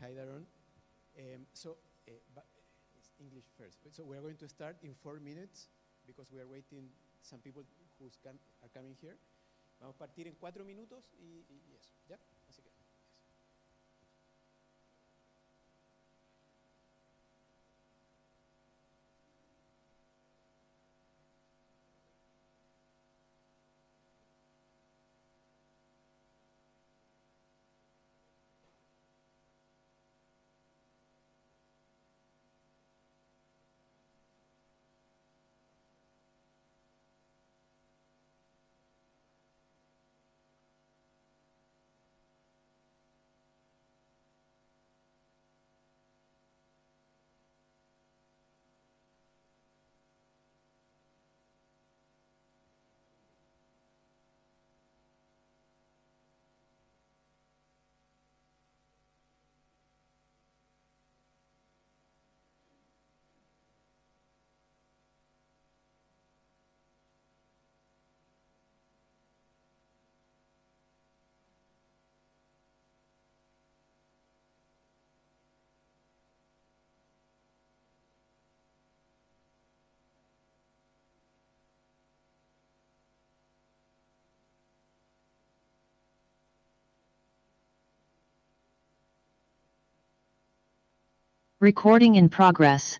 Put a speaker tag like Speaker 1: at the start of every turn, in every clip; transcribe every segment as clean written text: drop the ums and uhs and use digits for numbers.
Speaker 1: Hi, Daron. It's English first. So we're going to start in 4 minutes because we are waiting some people who are coming here. Vamos a partir en 4 minutos y eso, ¿ya? Así que...
Speaker 2: Recording in progress.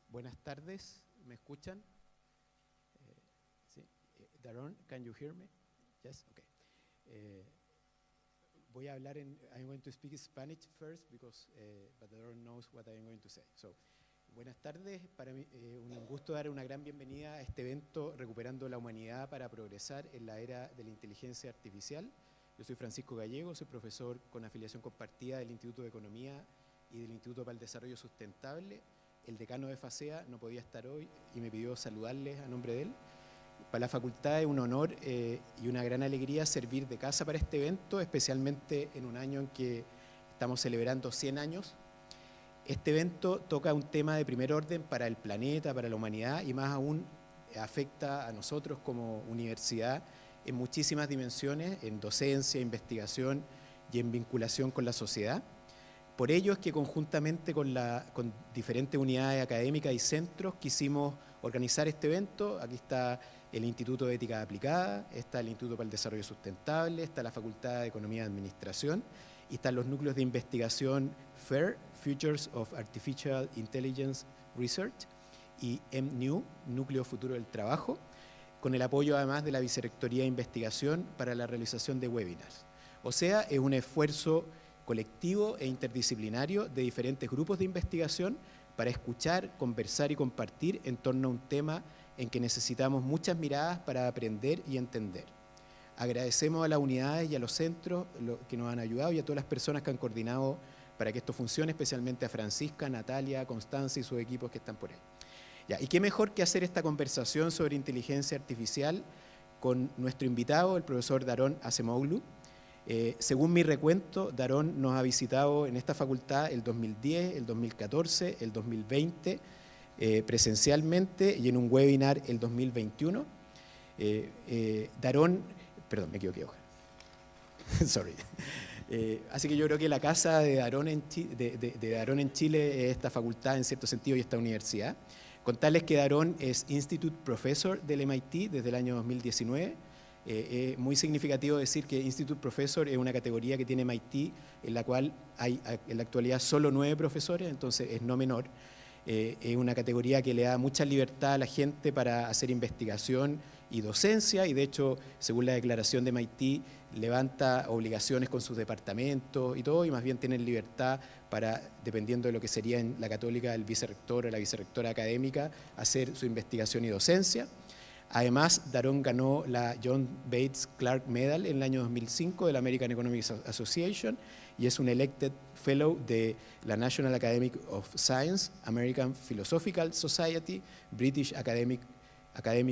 Speaker 1: Buenas tardes, ¿me escuchan? ¿Sí? Daron, can you hear me? Yes, okay. Voy a hablar I'm going to speak Spanish first because but Daron knows what I'm going to say. So, buenas tardes, para mí un gusto dar una gran bienvenida a este evento Recuperando la Humanidad para Progresar en la Era de la Inteligencia Artificial. Yo soy Francisco Gallego, soy profesor con afiliación compartida del Instituto de Economía y del Instituto para el Desarrollo Sustentable. El decano de FACEA no podía estar hoy y me pidió saludarles a nombre de él. Para la facultad es un honor y una gran alegría servir de casa para este evento, especialmente en un año en que estamos celebrando 100 años. Este evento toca un tema de primer orden para el planeta, para la humanidad y más aún afecta a nosotros como universidad en muchísimas dimensiones, en docencia, investigación y en vinculación con la sociedad. Por ello es que conjuntamente con diferentes unidades académicas y centros quisimos organizar este evento. Aquí está el Instituto de Ética Aplicada, está el Instituto para el Desarrollo Sustentable, está la Facultad de Economía y Administración y están los núcleos de investigación FAIR, Futures of Artificial Intelligence Research, y MNU, Núcleo Futuro del Trabajo, con el apoyo además de la Vicerrectoría de Investigación para la realización de webinars. O sea, es un esfuerzo colectivo e interdisciplinario de diferentes grupos de investigación para escuchar, conversar y compartir en torno a un tema en que necesitamos muchas miradas para aprender y entender. Agradecemos a las unidades y a los centros que nos han ayudado y a todas las personas que han coordinado para que esto funcione, especialmente a Francisca, Natalia, Constanza y sus equipos que están por ahí. Ya, y qué mejor que hacer esta conversación sobre inteligencia artificial con nuestro invitado, el profesor Daron Acemoglu. Según mi recuento, Daron nos ha visitado en esta facultad el 2010, el 2014, el 2020, presencialmente, y en un webinar el 2021. Daron, perdón, me equivoqué, sorry. Así que yo creo que la casa de Daron en Chile es esta facultad en cierto sentido y esta universidad. Contarles que Daron es Institute Professor del MIT desde el año 2019. Es muy significativo decir que Institute Professor es una categoría que tiene MIT en la cual hay en la actualidad solo 9 profesores, entonces es no menor. Es una categoría que le da mucha libertad a la gente para hacer investigación y docencia, y de hecho, según la declaración de MIT, levanta obligaciones con sus departamentos y todo, y más bien tienen libertad para, dependiendo de lo que sería en la Católica, el vicerrector o la vicerrectora académica, hacer su investigación y docencia. Además, Daron ganó la John Bates Clark Medal en el año 2005 de la American Economic Association y es un elected fellow de la National Academy of Science, American Philosophical Society, British Academy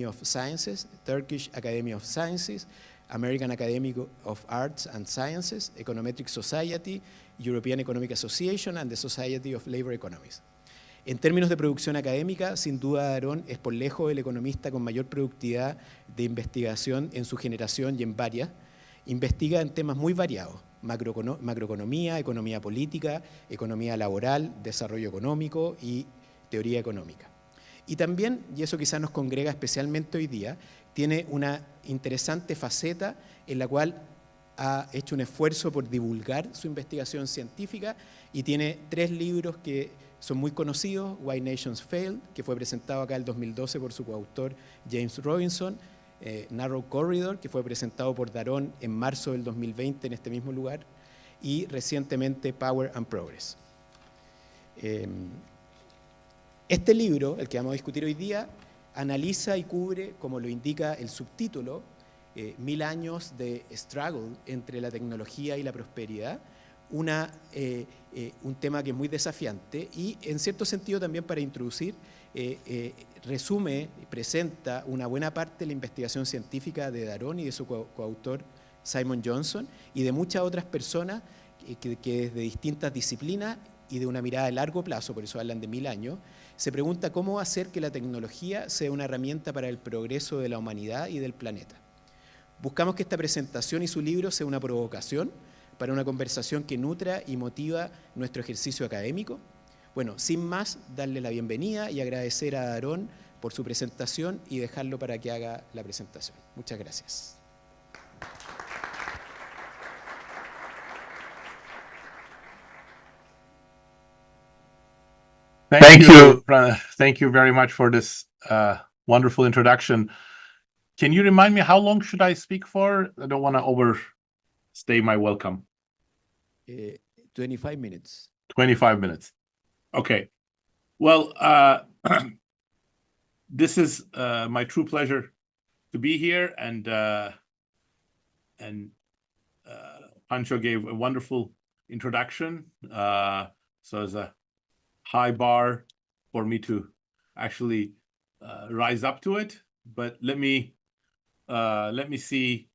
Speaker 1: of Sciences, Turkish Academy of Sciences, American Academy of Arts and Sciences, Econometric Society, European Economic Association and the Society of Labor Economists. En términos de producción académica, sin duda Daron es por lejos el economista con mayor productividad de investigación en su generación y en varias. Investiga en temas muy variados: macroeconomía, economía política, economía laboral, desarrollo económico y teoría económica. Y también, y eso quizás nos congrega especialmente hoy día, tiene una interesante faceta en la cual ha hecho un esfuerzo por divulgar su investigación científica y tiene 3 libros que son muy conocidos: Why Nations Failed, que fue presentado acá el 2012 por su coautor James Robinson, Narrow Corridor, que fue presentado por Daron en marzo del 2020 en este mismo lugar, y recientemente Power and Progress. Este libro, el que vamos a discutir hoy día, analiza y cubre, como lo indica el subtítulo, 1000 años de struggle entre la tecnología y la prosperidad, un tema que es muy desafiante y, en cierto sentido, también para introducir, resume y presenta una buena parte de la investigación científica de Daron y de su coautor Simon Johnson y de muchas otras personas que desde distintas disciplinas y de una mirada de largo plazo, por eso hablan de 1000 años, se pregunta cómo hacer que la tecnología sea una herramienta para el progreso de la humanidad y del planeta. Buscamos que esta presentación y su libro sea una provocación para una conversación que nutra y motiva nuestro ejercicio académico. Bueno, sin más, darle la bienvenida y agradecer a Daron por su presentación y dejarlo para que haga la presentación. Muchas gracias.
Speaker 3: Thank you very much for this wonderful introduction. Can you remind me, how long should I speak for? I don't want to overstay my welcome.
Speaker 1: 25 minutes.
Speaker 3: 25 minutes. Okay. Well, this is my true pleasure to be here, and Pancho gave a wonderful introduction. So it's a high bar for me to actually rise up to it. But let me see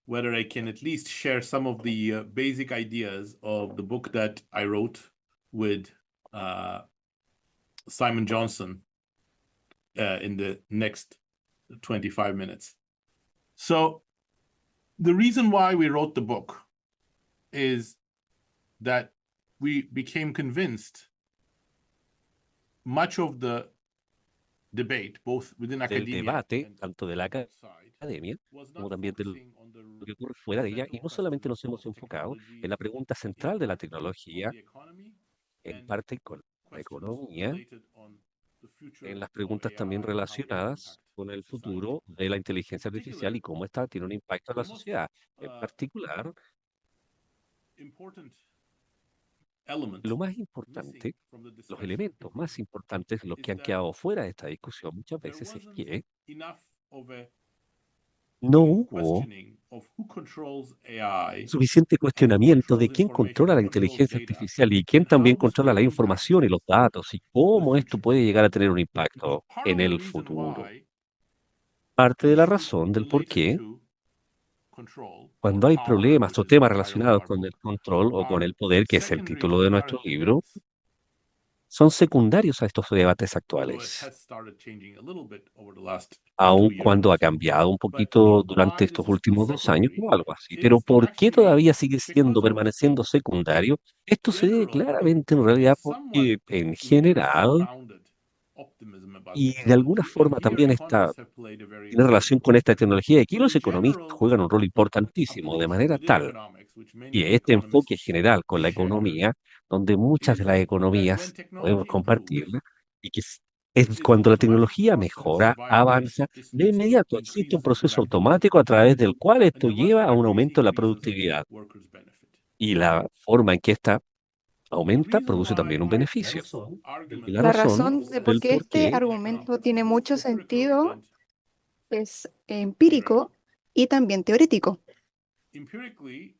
Speaker 3: whether I can at least share some of the basic ideas of the book that I wrote with Simon Johnson in the next 25 minutes. So the reason why we wrote the book is that we became convinced much of the debate, both within
Speaker 4: del
Speaker 3: academia
Speaker 4: debate,
Speaker 3: and
Speaker 4: tanto de la
Speaker 3: outside,
Speaker 4: academia
Speaker 3: was
Speaker 4: como
Speaker 3: not
Speaker 4: también de lo
Speaker 3: focusing on the
Speaker 4: que ocurre fuera de ella, y
Speaker 3: central
Speaker 4: no solamente
Speaker 3: question
Speaker 4: nos hemos
Speaker 3: of
Speaker 4: enfocado
Speaker 3: technology
Speaker 4: en la pregunta central de la
Speaker 3: impact on
Speaker 4: tecnología,
Speaker 3: the economy,
Speaker 4: en
Speaker 3: and
Speaker 4: parte con la
Speaker 3: questions
Speaker 4: economía,
Speaker 3: related on the future
Speaker 4: en las
Speaker 3: of
Speaker 4: preguntas también
Speaker 3: AI and how it will
Speaker 4: relacionadas
Speaker 3: impact
Speaker 4: con el
Speaker 3: society.
Speaker 4: futuro de la inteligencia
Speaker 3: In
Speaker 4: artificial
Speaker 3: particular,
Speaker 4: y cómo esta tiene un impacto en la
Speaker 3: the most
Speaker 4: sociedad. En particular,
Speaker 3: important element
Speaker 4: Lo más
Speaker 3: missing
Speaker 4: importante,
Speaker 3: from the
Speaker 4: los
Speaker 3: discussion
Speaker 4: elementos más importantes, los
Speaker 3: is
Speaker 4: que han
Speaker 3: that
Speaker 4: quedado fuera de esta discusión muchas
Speaker 3: there
Speaker 4: veces, es
Speaker 3: wasn't
Speaker 4: que
Speaker 3: enough of a
Speaker 4: no
Speaker 3: even
Speaker 4: hubo
Speaker 3: questioning of who controls AI
Speaker 4: suficiente
Speaker 3: and who
Speaker 4: cuestionamiento de
Speaker 3: controls
Speaker 4: quién
Speaker 3: information,
Speaker 4: controla
Speaker 3: who
Speaker 4: la
Speaker 3: controls
Speaker 4: inteligencia
Speaker 3: data,
Speaker 4: artificial y quién
Speaker 3: and how
Speaker 4: también
Speaker 3: this
Speaker 4: controla
Speaker 3: will
Speaker 4: la
Speaker 3: impact
Speaker 4: información y los datos y
Speaker 3: the
Speaker 4: cómo esto
Speaker 3: future.
Speaker 4: puede llegar a tener un impacto
Speaker 3: Part
Speaker 4: en
Speaker 3: of the
Speaker 4: el
Speaker 3: reason
Speaker 4: futuro.
Speaker 3: why
Speaker 4: Parte de la
Speaker 3: issues
Speaker 4: razón del por
Speaker 3: related
Speaker 4: qué,
Speaker 3: to control or
Speaker 4: cuando hay
Speaker 3: power,
Speaker 4: problemas
Speaker 3: which
Speaker 4: o
Speaker 3: is the
Speaker 4: temas
Speaker 3: title of
Speaker 4: relacionados
Speaker 3: our
Speaker 4: con
Speaker 3: book,
Speaker 4: el control o con
Speaker 3: are
Speaker 4: el poder, que es el
Speaker 3: secondary to
Speaker 4: título de nuestro
Speaker 3: current
Speaker 4: libro,
Speaker 3: events,
Speaker 4: son secundarios a estos debates
Speaker 3: although it
Speaker 4: actuales,
Speaker 3: has started changing a little bit over the last 2
Speaker 4: aun
Speaker 3: years
Speaker 4: cuando
Speaker 3: or
Speaker 4: ha
Speaker 3: so.
Speaker 4: cambiado un
Speaker 3: But
Speaker 4: poquito durante
Speaker 3: why this
Speaker 4: estos
Speaker 3: is still
Speaker 4: últimos 2 años
Speaker 3: secondary
Speaker 4: o algo así. Pero
Speaker 3: is
Speaker 4: ¿por qué
Speaker 3: actually
Speaker 4: todavía sigue siendo,
Speaker 3: because of
Speaker 4: permaneciendo secundario? Esto se debe
Speaker 3: general
Speaker 4: claramente en
Speaker 3: and
Speaker 4: realidad
Speaker 3: somewhat
Speaker 4: porque en general
Speaker 3: misfounded optimism about
Speaker 4: y de alguna
Speaker 3: technology. And
Speaker 4: forma
Speaker 3: here
Speaker 4: también
Speaker 3: economists have played a very
Speaker 4: tiene
Speaker 3: important
Speaker 4: relación con
Speaker 3: role.
Speaker 4: esta tecnología. Aquí
Speaker 3: So
Speaker 4: los
Speaker 3: the
Speaker 4: economistas
Speaker 3: general
Speaker 4: juegan un rol importantísimo, de
Speaker 3: approach
Speaker 4: manera
Speaker 3: within
Speaker 4: tal
Speaker 3: economics, which many
Speaker 4: que este enfoque
Speaker 3: economists
Speaker 4: general con la
Speaker 3: share,
Speaker 4: economía, donde muchas de
Speaker 3: is
Speaker 4: las
Speaker 3: that when
Speaker 4: economías podemos
Speaker 3: technology improves,
Speaker 4: compartirla, y que
Speaker 3: there
Speaker 4: es
Speaker 3: is an
Speaker 4: cuando la
Speaker 3: automatic
Speaker 4: tecnología
Speaker 3: process
Speaker 4: mejora,
Speaker 3: via which
Speaker 4: avanza,
Speaker 3: this
Speaker 4: de
Speaker 3: leads to
Speaker 4: inmediato existe un
Speaker 3: increases in
Speaker 4: proceso
Speaker 3: productivity,
Speaker 4: automático a través del cual
Speaker 3: and
Speaker 4: esto
Speaker 3: unless
Speaker 4: lleva a
Speaker 3: that
Speaker 4: un
Speaker 3: really
Speaker 4: aumento de la
Speaker 3: increases,
Speaker 4: productividad.
Speaker 3: workers benefit.
Speaker 4: Y la forma en que esta
Speaker 3: The
Speaker 4: aumenta
Speaker 3: reason
Speaker 4: produce también un
Speaker 3: why
Speaker 4: beneficio.
Speaker 3: this
Speaker 4: Y
Speaker 3: argument
Speaker 4: la
Speaker 5: La
Speaker 3: makes
Speaker 4: razón
Speaker 5: razón
Speaker 3: sense
Speaker 5: de por
Speaker 4: del
Speaker 5: qué
Speaker 3: is
Speaker 4: por
Speaker 5: este
Speaker 4: qué
Speaker 5: argumento tiene
Speaker 3: both
Speaker 5: mucho
Speaker 3: empirical
Speaker 5: sentido
Speaker 3: and
Speaker 5: es empírico y también teórico.
Speaker 3: empirically.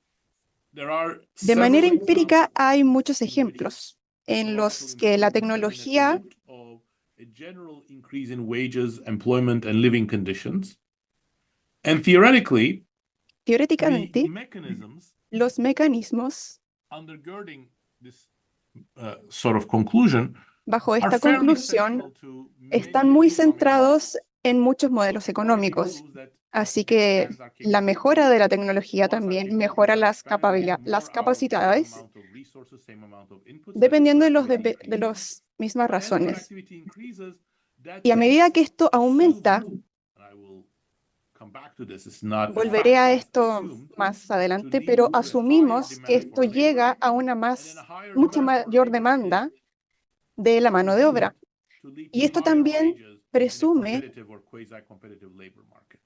Speaker 3: There are
Speaker 5: De manera
Speaker 3: several
Speaker 5: empírica
Speaker 3: examples
Speaker 5: hay muchos
Speaker 3: in which
Speaker 5: ejemplos en
Speaker 3: technological
Speaker 5: los que la
Speaker 3: improvements have been at the
Speaker 5: tecnología,
Speaker 3: root of a general increase in wages, employment, and living conditions. And theoretically, the
Speaker 5: teóricamente,
Speaker 3: mechanisms
Speaker 5: los mecanismos
Speaker 3: undergirding this sort of conclusion
Speaker 5: bajo
Speaker 3: are
Speaker 5: esta
Speaker 3: fairly
Speaker 5: conclusión
Speaker 3: central to
Speaker 5: están
Speaker 3: many
Speaker 5: muy
Speaker 3: economic models.
Speaker 5: centrados en muchos
Speaker 3: So
Speaker 5: modelos
Speaker 3: technology
Speaker 5: económicos.
Speaker 3: improves, that
Speaker 5: Así que
Speaker 3: expands our
Speaker 5: la mejora
Speaker 3: capabilities.
Speaker 5: de la tecnología
Speaker 3: Once our
Speaker 5: también mejora
Speaker 3: capabilities are expanded, we need
Speaker 5: las
Speaker 3: more out of the same
Speaker 5: capacidades,
Speaker 3: amount of resources, same amount of inputs, that
Speaker 5: dependiendo de
Speaker 3: productivity
Speaker 5: de
Speaker 3: increases.
Speaker 5: las mismas
Speaker 3: But as
Speaker 5: razones.
Speaker 3: productivity increases, that
Speaker 5: Y a medida que esto
Speaker 3: is
Speaker 5: aumenta,
Speaker 3: assumed, and I will come back to this, it's not a
Speaker 5: volveré
Speaker 3: fact,
Speaker 5: a
Speaker 3: but it's
Speaker 5: esto
Speaker 3: assumed
Speaker 5: más
Speaker 3: to
Speaker 5: adelante,
Speaker 3: lead
Speaker 5: pero
Speaker 3: to a higher
Speaker 5: asumimos que
Speaker 3: demand
Speaker 5: esto
Speaker 3: for labor,
Speaker 5: llega a una
Speaker 3: and then a higher
Speaker 5: mucha
Speaker 3: demand for
Speaker 5: mayor
Speaker 3: labor
Speaker 5: demanda
Speaker 3: is
Speaker 5: de la mano de obra.
Speaker 3: to lead
Speaker 5: Y
Speaker 3: to
Speaker 5: esto
Speaker 3: higher
Speaker 5: también
Speaker 3: wages in a
Speaker 5: presume
Speaker 3: competitive or quasi-competitive labor market.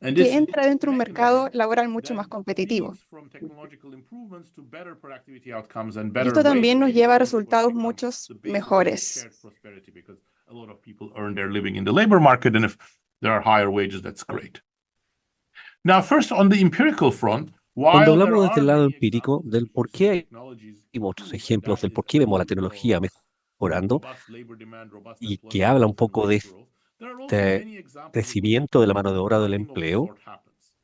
Speaker 3: And
Speaker 5: que
Speaker 3: this
Speaker 5: entra dentro de un mercado
Speaker 3: mechanism
Speaker 5: laboral mucho
Speaker 3: then
Speaker 5: más competitivo.
Speaker 3: feeds from technological improvements to better productivity outcomes and
Speaker 5: Y
Speaker 3: better
Speaker 5: esto también nos
Speaker 3: wages,
Speaker 5: lleva a
Speaker 3: which is what
Speaker 5: resultados
Speaker 3: becomes
Speaker 5: muchos
Speaker 3: the basis of
Speaker 5: mejores.
Speaker 3: shared prosperity, because a lot of people earn their living in the labor market, and if there are higher wages, that's great. Now, first on the empirical front,
Speaker 4: Cuando
Speaker 3: while there
Speaker 4: hablamos desde
Speaker 3: are
Speaker 4: el lado
Speaker 3: many
Speaker 4: empírico
Speaker 3: examples in
Speaker 4: del
Speaker 3: which we
Speaker 4: por
Speaker 3: see
Speaker 4: qué hay
Speaker 3: technologies
Speaker 4: muchos
Speaker 3: prove that
Speaker 4: ejemplos
Speaker 3: that
Speaker 4: del
Speaker 3: is
Speaker 4: por
Speaker 3: at
Speaker 4: qué
Speaker 3: the
Speaker 4: vemos la
Speaker 3: root
Speaker 4: tecnología
Speaker 3: of
Speaker 4: mejorando
Speaker 3: robust labor demand, robust
Speaker 4: y que
Speaker 3: employment
Speaker 4: habla un
Speaker 3: growth, and
Speaker 4: poco de
Speaker 3: wage growth, there are also
Speaker 4: este
Speaker 3: many examples in which
Speaker 4: crecimiento de la mano de obra del
Speaker 3: nothing of the
Speaker 4: empleo,
Speaker 3: sort happens.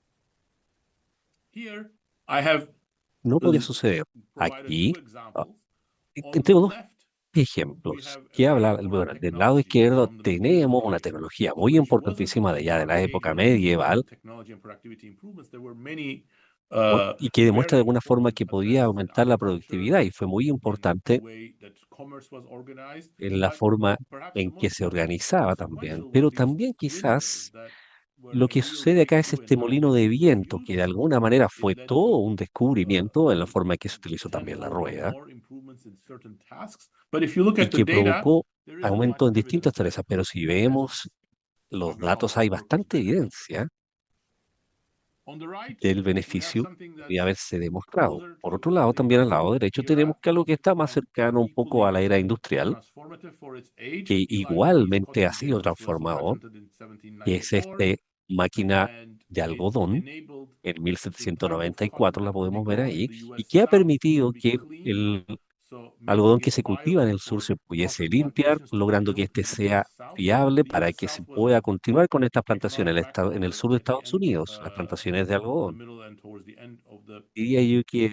Speaker 3: Here I have
Speaker 4: no podría suceder.
Speaker 3: provided
Speaker 4: Aquí
Speaker 3: two examples. On the
Speaker 4: tengo dos
Speaker 3: left, we
Speaker 4: ejemplos
Speaker 3: have a
Speaker 4: que
Speaker 3: very
Speaker 4: hablan,
Speaker 3: important
Speaker 4: bueno, del lado
Speaker 3: technology
Speaker 4: izquierdo
Speaker 3: from the medieval
Speaker 4: tenemos una
Speaker 3: period,
Speaker 4: tecnología muy
Speaker 3: which wasn't
Speaker 4: importantísima de ya de
Speaker 3: our
Speaker 4: la
Speaker 3: age
Speaker 4: época
Speaker 3: when we saw
Speaker 4: medieval
Speaker 3: technology and productivity improvements. There were many
Speaker 4: y que demuestra de
Speaker 3: very
Speaker 4: alguna forma
Speaker 3: important
Speaker 4: que podía
Speaker 3: advances in
Speaker 4: aumentar la
Speaker 3: agriculture,
Speaker 4: productividad y fue muy
Speaker 3: in the
Speaker 4: importante
Speaker 3: way that commerce was organized,
Speaker 4: en la
Speaker 3: but
Speaker 4: forma
Speaker 3: perhaps the
Speaker 4: en que
Speaker 3: most
Speaker 4: se organizaba también.
Speaker 3: consequential were
Speaker 4: Pero
Speaker 3: these
Speaker 4: también
Speaker 3: windmills
Speaker 4: quizás
Speaker 3: that were
Speaker 4: lo
Speaker 3: a
Speaker 4: que
Speaker 3: real
Speaker 4: sucede acá es
Speaker 3: breakthrough in
Speaker 4: este
Speaker 3: how
Speaker 4: molino
Speaker 3: energy
Speaker 4: de
Speaker 3: was
Speaker 4: viento, que
Speaker 3: used.
Speaker 4: de alguna manera
Speaker 3: It
Speaker 4: fue
Speaker 3: led
Speaker 4: todo
Speaker 3: to
Speaker 4: un descubrimiento en la forma en que se utilizó también la
Speaker 3: tenfold or
Speaker 4: rueda
Speaker 3: more improvements in certain tasks. But if you look
Speaker 4: y
Speaker 3: at the
Speaker 4: que
Speaker 3: data,
Speaker 4: provocó
Speaker 3: there isn't much
Speaker 4: aumento en distintas
Speaker 3: evidence that
Speaker 4: tareas. Pero si vemos
Speaker 3: peasants,
Speaker 4: los datos,
Speaker 3: agricultural
Speaker 4: hay
Speaker 3: workers
Speaker 4: bastante
Speaker 3: benefit.
Speaker 4: evidencia
Speaker 3: On the right,
Speaker 4: del
Speaker 3: we have
Speaker 4: beneficio
Speaker 3: something
Speaker 4: de
Speaker 3: that's
Speaker 4: haberse demostrado.
Speaker 3: closer
Speaker 4: Por
Speaker 3: to
Speaker 4: otro lado,
Speaker 3: the
Speaker 4: también al lado
Speaker 3: industrial
Speaker 4: derecho tenemos
Speaker 3: era,
Speaker 4: que algo que está más
Speaker 3: but
Speaker 4: cercano un poco a
Speaker 3: equally
Speaker 4: la era industrial,
Speaker 3: transformative for its age.
Speaker 4: que
Speaker 3: Eli Lilly's
Speaker 4: igualmente ha
Speaker 3: cotton
Speaker 4: sido
Speaker 3: gin, which was
Speaker 4: transformado,
Speaker 3: patented in
Speaker 4: que es
Speaker 3: 1794,
Speaker 4: máquina
Speaker 3: and
Speaker 4: de
Speaker 3: it
Speaker 4: algodón.
Speaker 3: enabled
Speaker 4: En
Speaker 3: the type of cotton
Speaker 4: 1794 la
Speaker 3: that would be
Speaker 4: podemos ver
Speaker 3: grown in
Speaker 4: ahí,
Speaker 3: the
Speaker 4: y
Speaker 3: US
Speaker 4: que ha
Speaker 3: South to
Speaker 4: permitido
Speaker 3: be
Speaker 4: que
Speaker 3: clean,
Speaker 4: el
Speaker 3: so
Speaker 4: algodón
Speaker 3: making
Speaker 4: que
Speaker 3: it
Speaker 4: se cultiva en
Speaker 3: viable
Speaker 4: el sur
Speaker 3: for
Speaker 4: se pudiese
Speaker 3: cotton
Speaker 4: limpiar,
Speaker 3: plantations to be
Speaker 4: logrando que
Speaker 3: built
Speaker 4: este
Speaker 3: in the
Speaker 4: sea
Speaker 3: US South.
Speaker 4: fiable
Speaker 3: The
Speaker 4: para
Speaker 3: US
Speaker 4: que se
Speaker 3: South was
Speaker 4: pueda continuar con estas plantaciones
Speaker 3: economic backbone
Speaker 4: en el
Speaker 3: at
Speaker 4: sur de
Speaker 3: the
Speaker 4: Estados
Speaker 3: end,
Speaker 4: Unidos, las plantaciones de
Speaker 3: the
Speaker 4: algodón.
Speaker 3: middle and towards the end of the
Speaker 4: Diría yo que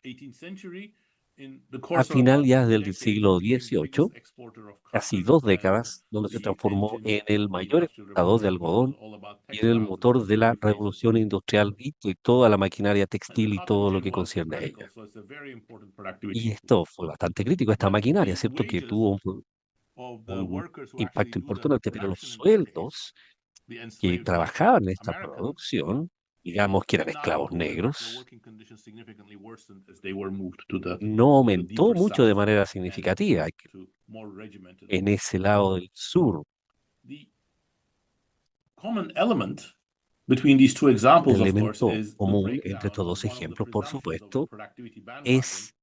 Speaker 3: 18th century. In the
Speaker 4: a
Speaker 3: course of
Speaker 4: final
Speaker 3: about
Speaker 4: ya
Speaker 3: 2
Speaker 4: del
Speaker 3: decades, it
Speaker 4: siglo
Speaker 3: became the
Speaker 4: XVIII,
Speaker 3: biggest exporter of
Speaker 4: casi
Speaker 3: cotton,
Speaker 4: 2 décadas,
Speaker 3: and
Speaker 4: donde se
Speaker 3: the
Speaker 4: transformó
Speaker 3: engine
Speaker 4: en el
Speaker 3: of the
Speaker 4: mayor
Speaker 3: Industrial
Speaker 4: exportador de
Speaker 3: Revolution was
Speaker 4: algodón
Speaker 3: all about
Speaker 4: y en el
Speaker 3: textiles and
Speaker 4: motor
Speaker 3: its
Speaker 4: de la
Speaker 3: early phases.
Speaker 4: revolución industrial y toda la maquinaria
Speaker 3: And the
Speaker 4: textil y
Speaker 3: cotton
Speaker 4: todo lo
Speaker 3: gin
Speaker 4: que
Speaker 3: was
Speaker 4: concierne a
Speaker 3: critical,
Speaker 4: ella.
Speaker 3: so it's a very important productivity
Speaker 4: Y esto
Speaker 3: improvement.
Speaker 4: fue bastante crítico, esta
Speaker 3: But
Speaker 4: maquinaria,
Speaker 3: the
Speaker 4: ¿cierto? Que
Speaker 3: wages
Speaker 4: tuvo
Speaker 3: of the
Speaker 4: un
Speaker 3: workers who actually
Speaker 4: impacto
Speaker 3: do the
Speaker 4: importante, pero los
Speaker 3: production in this case,
Speaker 4: sueldos
Speaker 3: the
Speaker 4: que
Speaker 3: enslaved Native
Speaker 4: trabajaban en esta
Speaker 3: Americans,
Speaker 4: producción, digamos que
Speaker 3: did
Speaker 4: eran
Speaker 3: not
Speaker 4: esclavos
Speaker 3: improve. In fact, their
Speaker 4: negros,
Speaker 3: working conditions significantly worsened as they were moved to
Speaker 4: no
Speaker 3: the
Speaker 4: aumentó
Speaker 3: deeper
Speaker 4: mucho de
Speaker 3: south
Speaker 4: manera
Speaker 3: and
Speaker 4: significativa
Speaker 3: to more regimented
Speaker 4: en
Speaker 3: labor.
Speaker 4: ese lado del sur.
Speaker 3: The common element between these two
Speaker 4: El
Speaker 3: examples, of course,
Speaker 4: elemento
Speaker 3: is the
Speaker 4: común entre
Speaker 3: breakdown
Speaker 4: estos
Speaker 3: of
Speaker 4: dos
Speaker 3: one of the
Speaker 4: ejemplos, por
Speaker 3: presumptions of the
Speaker 4: supuesto,
Speaker 3: productivity bandwagon,
Speaker 4: es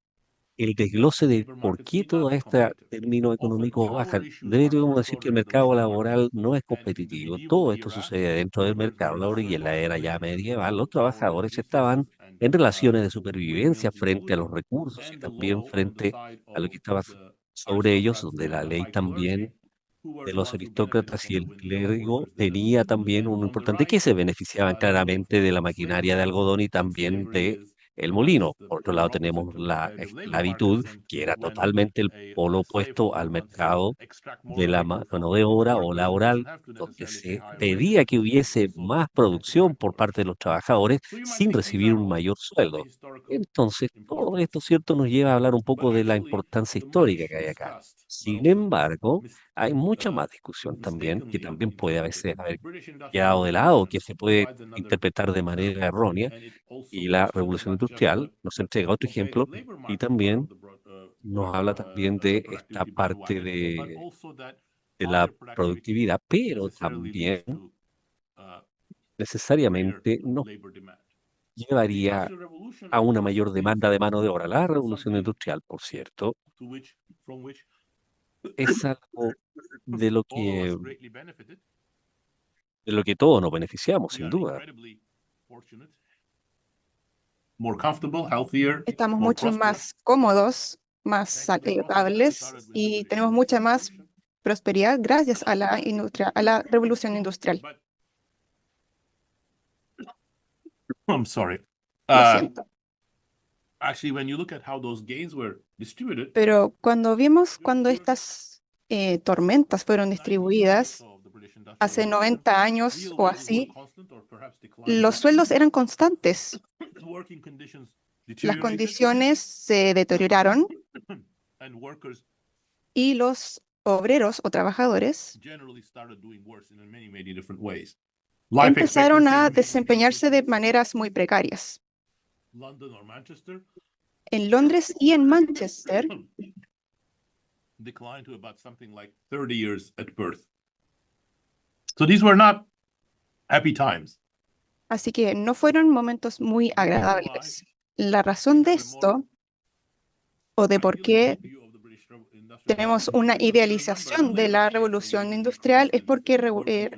Speaker 4: el desglose de por qué todo este término económico baja. Deberíamos decir que el mercado laboral no es competitivo. Todo esto sucede dentro del mercado laboral y en la era ya medieval. Los trabajadores estaban en relaciones de supervivencia frente a los recursos y también frente a lo que estaba sobre ellos, donde la ley también de los aristócratas y el clérigo tenía también un importante que se beneficiaban claramente de la maquinaria de algodón y también de el molino. Por otro lado tenemos la esclavitud, que era totalmente el polo opuesto al mercado de la mano de obra o laboral, donde se pedía que hubiese más producción por parte de los trabajadores sin recibir un mayor sueldo. Entonces, todo esto, ¿cierto?, nos lleva a hablar un poco de la importancia histórica que hay acá. Sin embargo, hay mucha más discusión también, que también puede a veces haber quedado de lado, que se puede interpretar de manera errónea, y la revolución industrial nos entrega otro ejemplo y también nos habla también de esta parte de la productividad, pero también necesariamente nos llevaría a una mayor demanda de mano de obra. La revolución industrial, por cierto, es algo de lo que todos nos beneficiamos, sin duda.
Speaker 5: Estamos mucho más cómodos, más saludables y tenemos mucha más prosperidad gracias a la industria, a la revolución industrial.
Speaker 3: I'm sorry.
Speaker 5: Lo siento.
Speaker 3: Actually, when you look at how those gains were distributed,
Speaker 5: Pero cuando vimos cuando estas tormentas fueron distribuidas hace 90 años o así, los sueldos eran constantes. Las condiciones se deterioraron y los obreros o trabajadores empezaron a desempeñarse de maneras muy precarias. En Londres y en Manchester,
Speaker 3: declined to about something like 30 years at birth. So these were not happy times.
Speaker 5: así que no fueron momentos muy agradables. La razón de esto, o de por qué tenemos una idealización de la revolución industrial, es porque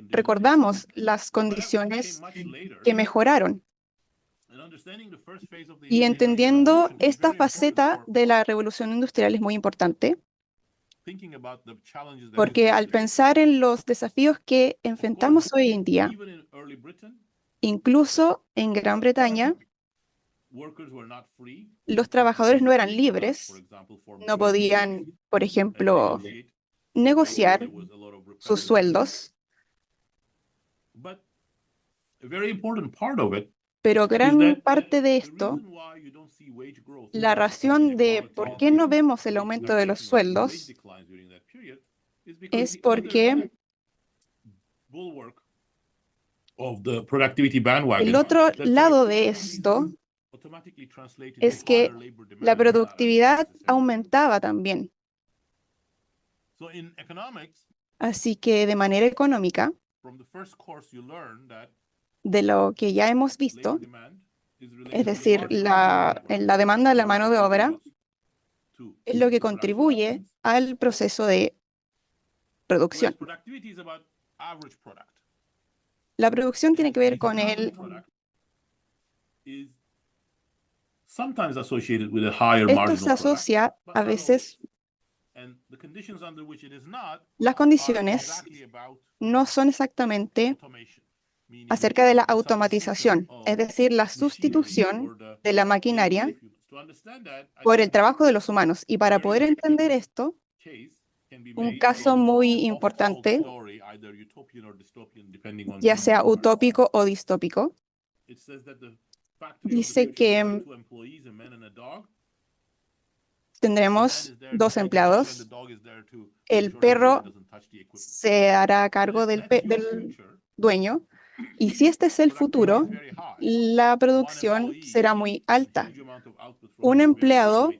Speaker 5: recordamos las condiciones que mejoraron. Y entendiendo esta faceta de la revolución industrial es muy importante, porque al pensar en los desafíos que enfrentamos hoy en día, incluso en Gran Bretaña, los trabajadores no eran libres, no podían, por ejemplo, negociar sus sueldos, pero gran parte de esto, la razón de por qué no vemos el aumento de los sueldos, es porque el otro lado de esto es que la productividad aumentaba también. Así que de manera económica, de lo que ya hemos visto, es decir, la demanda de la mano de obra es lo que contribuye al proceso de producción. La producción tiene que ver con el... Esto se asocia a veces... Las condiciones no son exactamente acerca de la automatización, es decir, la sustitución de la maquinaria por el trabajo de los humanos. Y para poder entender esto, un caso muy importante, ya sea utópico o distópico, dice que tendremos dos empleados. El perro se hará cargo del dueño. Y si este es el futuro, la producción será muy alta. Un empleado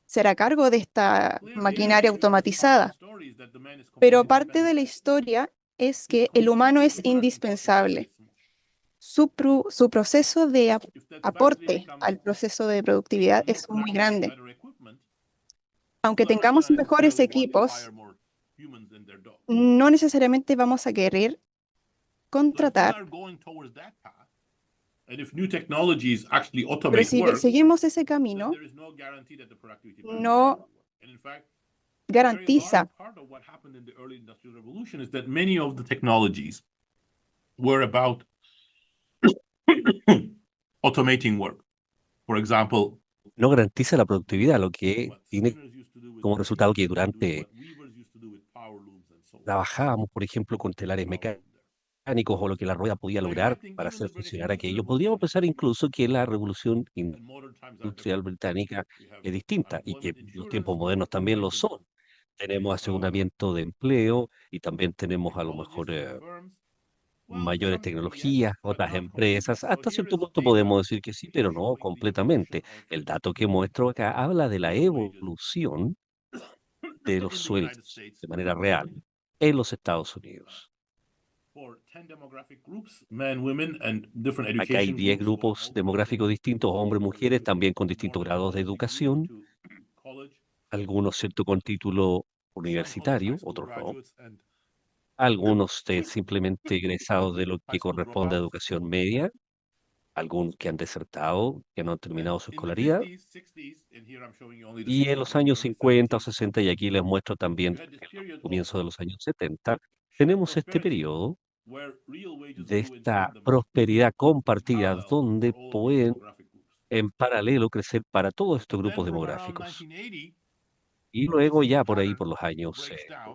Speaker 5: será a cargo de esta maquinaria automatizada. Pero parte de la historia es que el humano es indispensable. Su proceso de aporte al proceso de productividad es muy grande. aunque tengamos mejores equipos, no necesariamente vamos a querer contratar, pero si seguimos ese camino, no garantiza
Speaker 3: automating work. For example,
Speaker 4: no garantiza la productividad, lo que tiene como resultado que durante trabajábamos, por ejemplo, con telares mecánicos o lo que la rueda podía lograr para hacer funcionar aquello. Podríamos pensar incluso que la revolución industrial británica es distinta y que los tiempos modernos también lo son. Tenemos aseguramiento de empleo y también tenemos a lo mejor mayores tecnologías, otras empresas. Hasta cierto punto podemos decir que sí, pero no completamente. El dato que muestro acá habla de la evolución de los sueldos de manera real en los Estados Unidos. Acá hay 10 grupos demográficos distintos, hombres y mujeres, también con distintos grados de educación, algunos, ¿cierto?, con título universitario, otros no. Algunos simplemente egresados de lo que corresponde a educación media, algunos que han desertado, que no han terminado su escolaridad. Y en los años 50 o 60, y aquí les muestro también el comienzo de los años 70, tenemos este periodo de esta prosperidad compartida donde pueden en paralelo crecer para todos estos grupos demográficos. Y luego ya por ahí, por los años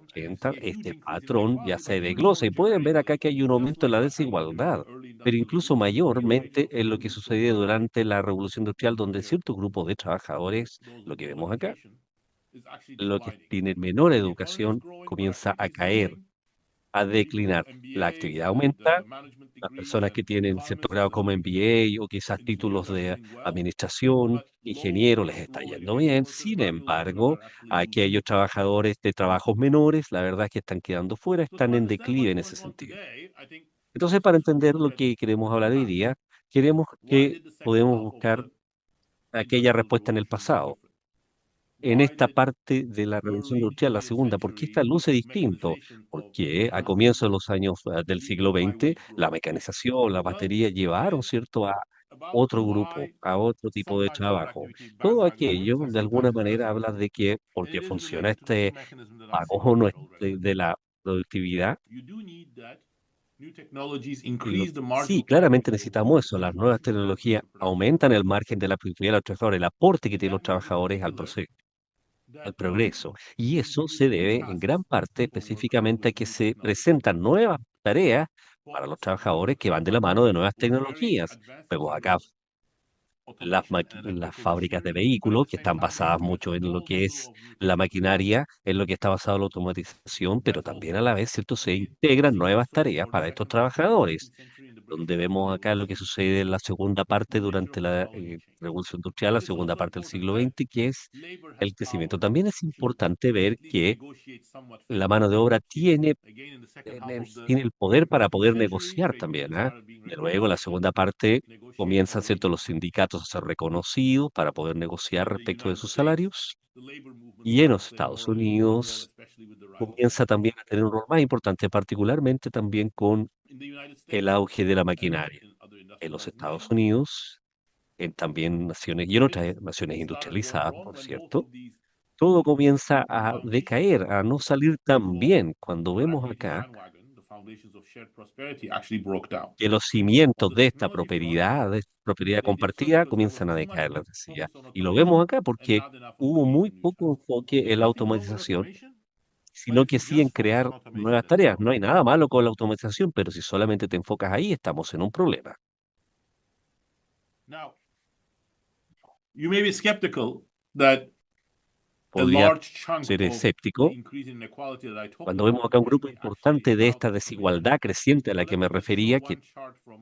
Speaker 4: 80, este patrón ya se desglosa y pueden ver acá que hay un aumento en la desigualdad, pero incluso mayormente en lo que sucedió durante la Revolución Industrial, donde ciertos grupos de trabajadores, lo que vemos acá, lo que tienen menor educación, comienza a caer, a declinar. La actividad aumenta, las personas que tienen cierto grado como MBA o quizás títulos de administración, ingeniero, les está yendo bien. Sin embargo, aquellos trabajadores de trabajos menores, la verdad es que están quedando fuera, están en declive en ese sentido. Entonces, para entender lo que queremos hablar hoy día, queremos que podemos buscar aquella respuesta en el pasado. En esta parte de la revolución industrial, la segunda, ¿por qué esta luce distinto? Porque a comienzos de los años del siglo XX, la mecanización, la batería llevaron, ¿cierto?, a otro grupo, a otro tipo de trabajo. Todo aquello, de alguna manera, habla de que, porque funciona este pago de la productividad, sí, claramente necesitamos eso. Las nuevas tecnologías aumentan el margen de la productividad de los trabajadores, el aporte que tienen los trabajadores al proceso, al progreso. Y eso se debe en gran parte específicamente a que se presentan nuevas tareas para los trabajadores que van de la mano de nuevas tecnologías. Vemos acá las fábricas de vehículos que están basadas mucho en lo que es la maquinaria, en lo que está basado en la automatización, pero también a la vez, ¿cierto?, se integran nuevas tareas para estos trabajadores, donde vemos acá lo que sucede en la segunda parte durante la Revolución Industrial, la segunda parte del siglo XX, que es el crecimiento. También es importante ver que la mano de obra tiene el poder para poder negociar también, ¿ah? De luego, la segunda parte comienzan, ¿cierto?, los sindicatos a ser reconocidos para poder negociar respecto de sus salarios. Y en los Estados Unidos comienza también a tener un rol más importante, particularmente también con el auge de la maquinaria. En los Estados Unidos, en también naciones y en otras naciones industrializadas, por cierto, todo comienza a decaer, a no salir tan bien cuando vemos acá que los cimientos de esta propiedad compartida, comienzan a decaer, les decía. Y lo vemos acá porque hubo muy poco enfoque en la automatización, sino que sí en crear nuevas tareas. No hay nada malo con la automatización, pero si solamente te enfocas ahí, estamos en un problema.
Speaker 3: You may be skeptical that
Speaker 4: Podría ser escéptico cuando vemos acá un grupo importante de esta desigualdad creciente a la que me refería, que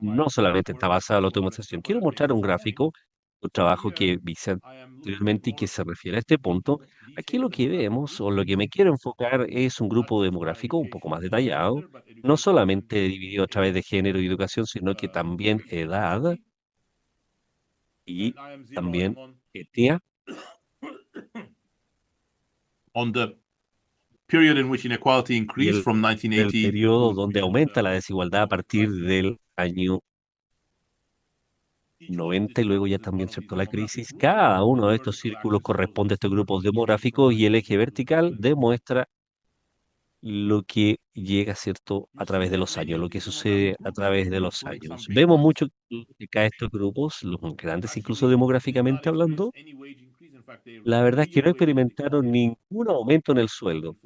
Speaker 4: no solamente está basada en la automatización. Quiero mostrar un gráfico, un trabajo que hice anteriormente y que se refiere a este punto. Aquí lo que vemos, o lo que me quiero enfocar, es un grupo demográfico un poco más detallado, no solamente dividido a través de género y educación, sino que también edad y también etnia.
Speaker 3: on the period in which inequality increased from
Speaker 4: del
Speaker 3: 1980
Speaker 4: periodo donde aumenta la desigualdad a partir del año 90 y luego ya también, ¿cierto?, la crisis. Cada uno de estos círculos corresponde a estos grupos demográficos y el eje vertical demuestra lo que llega, ¿cierto?, a través de los años, lo que sucede a través de los años. Vemos mucho que cada estos grupos, los más grandes, incluso demográficamente hablando, la verdad es que no experimentaron ningún aumento en el sueldo.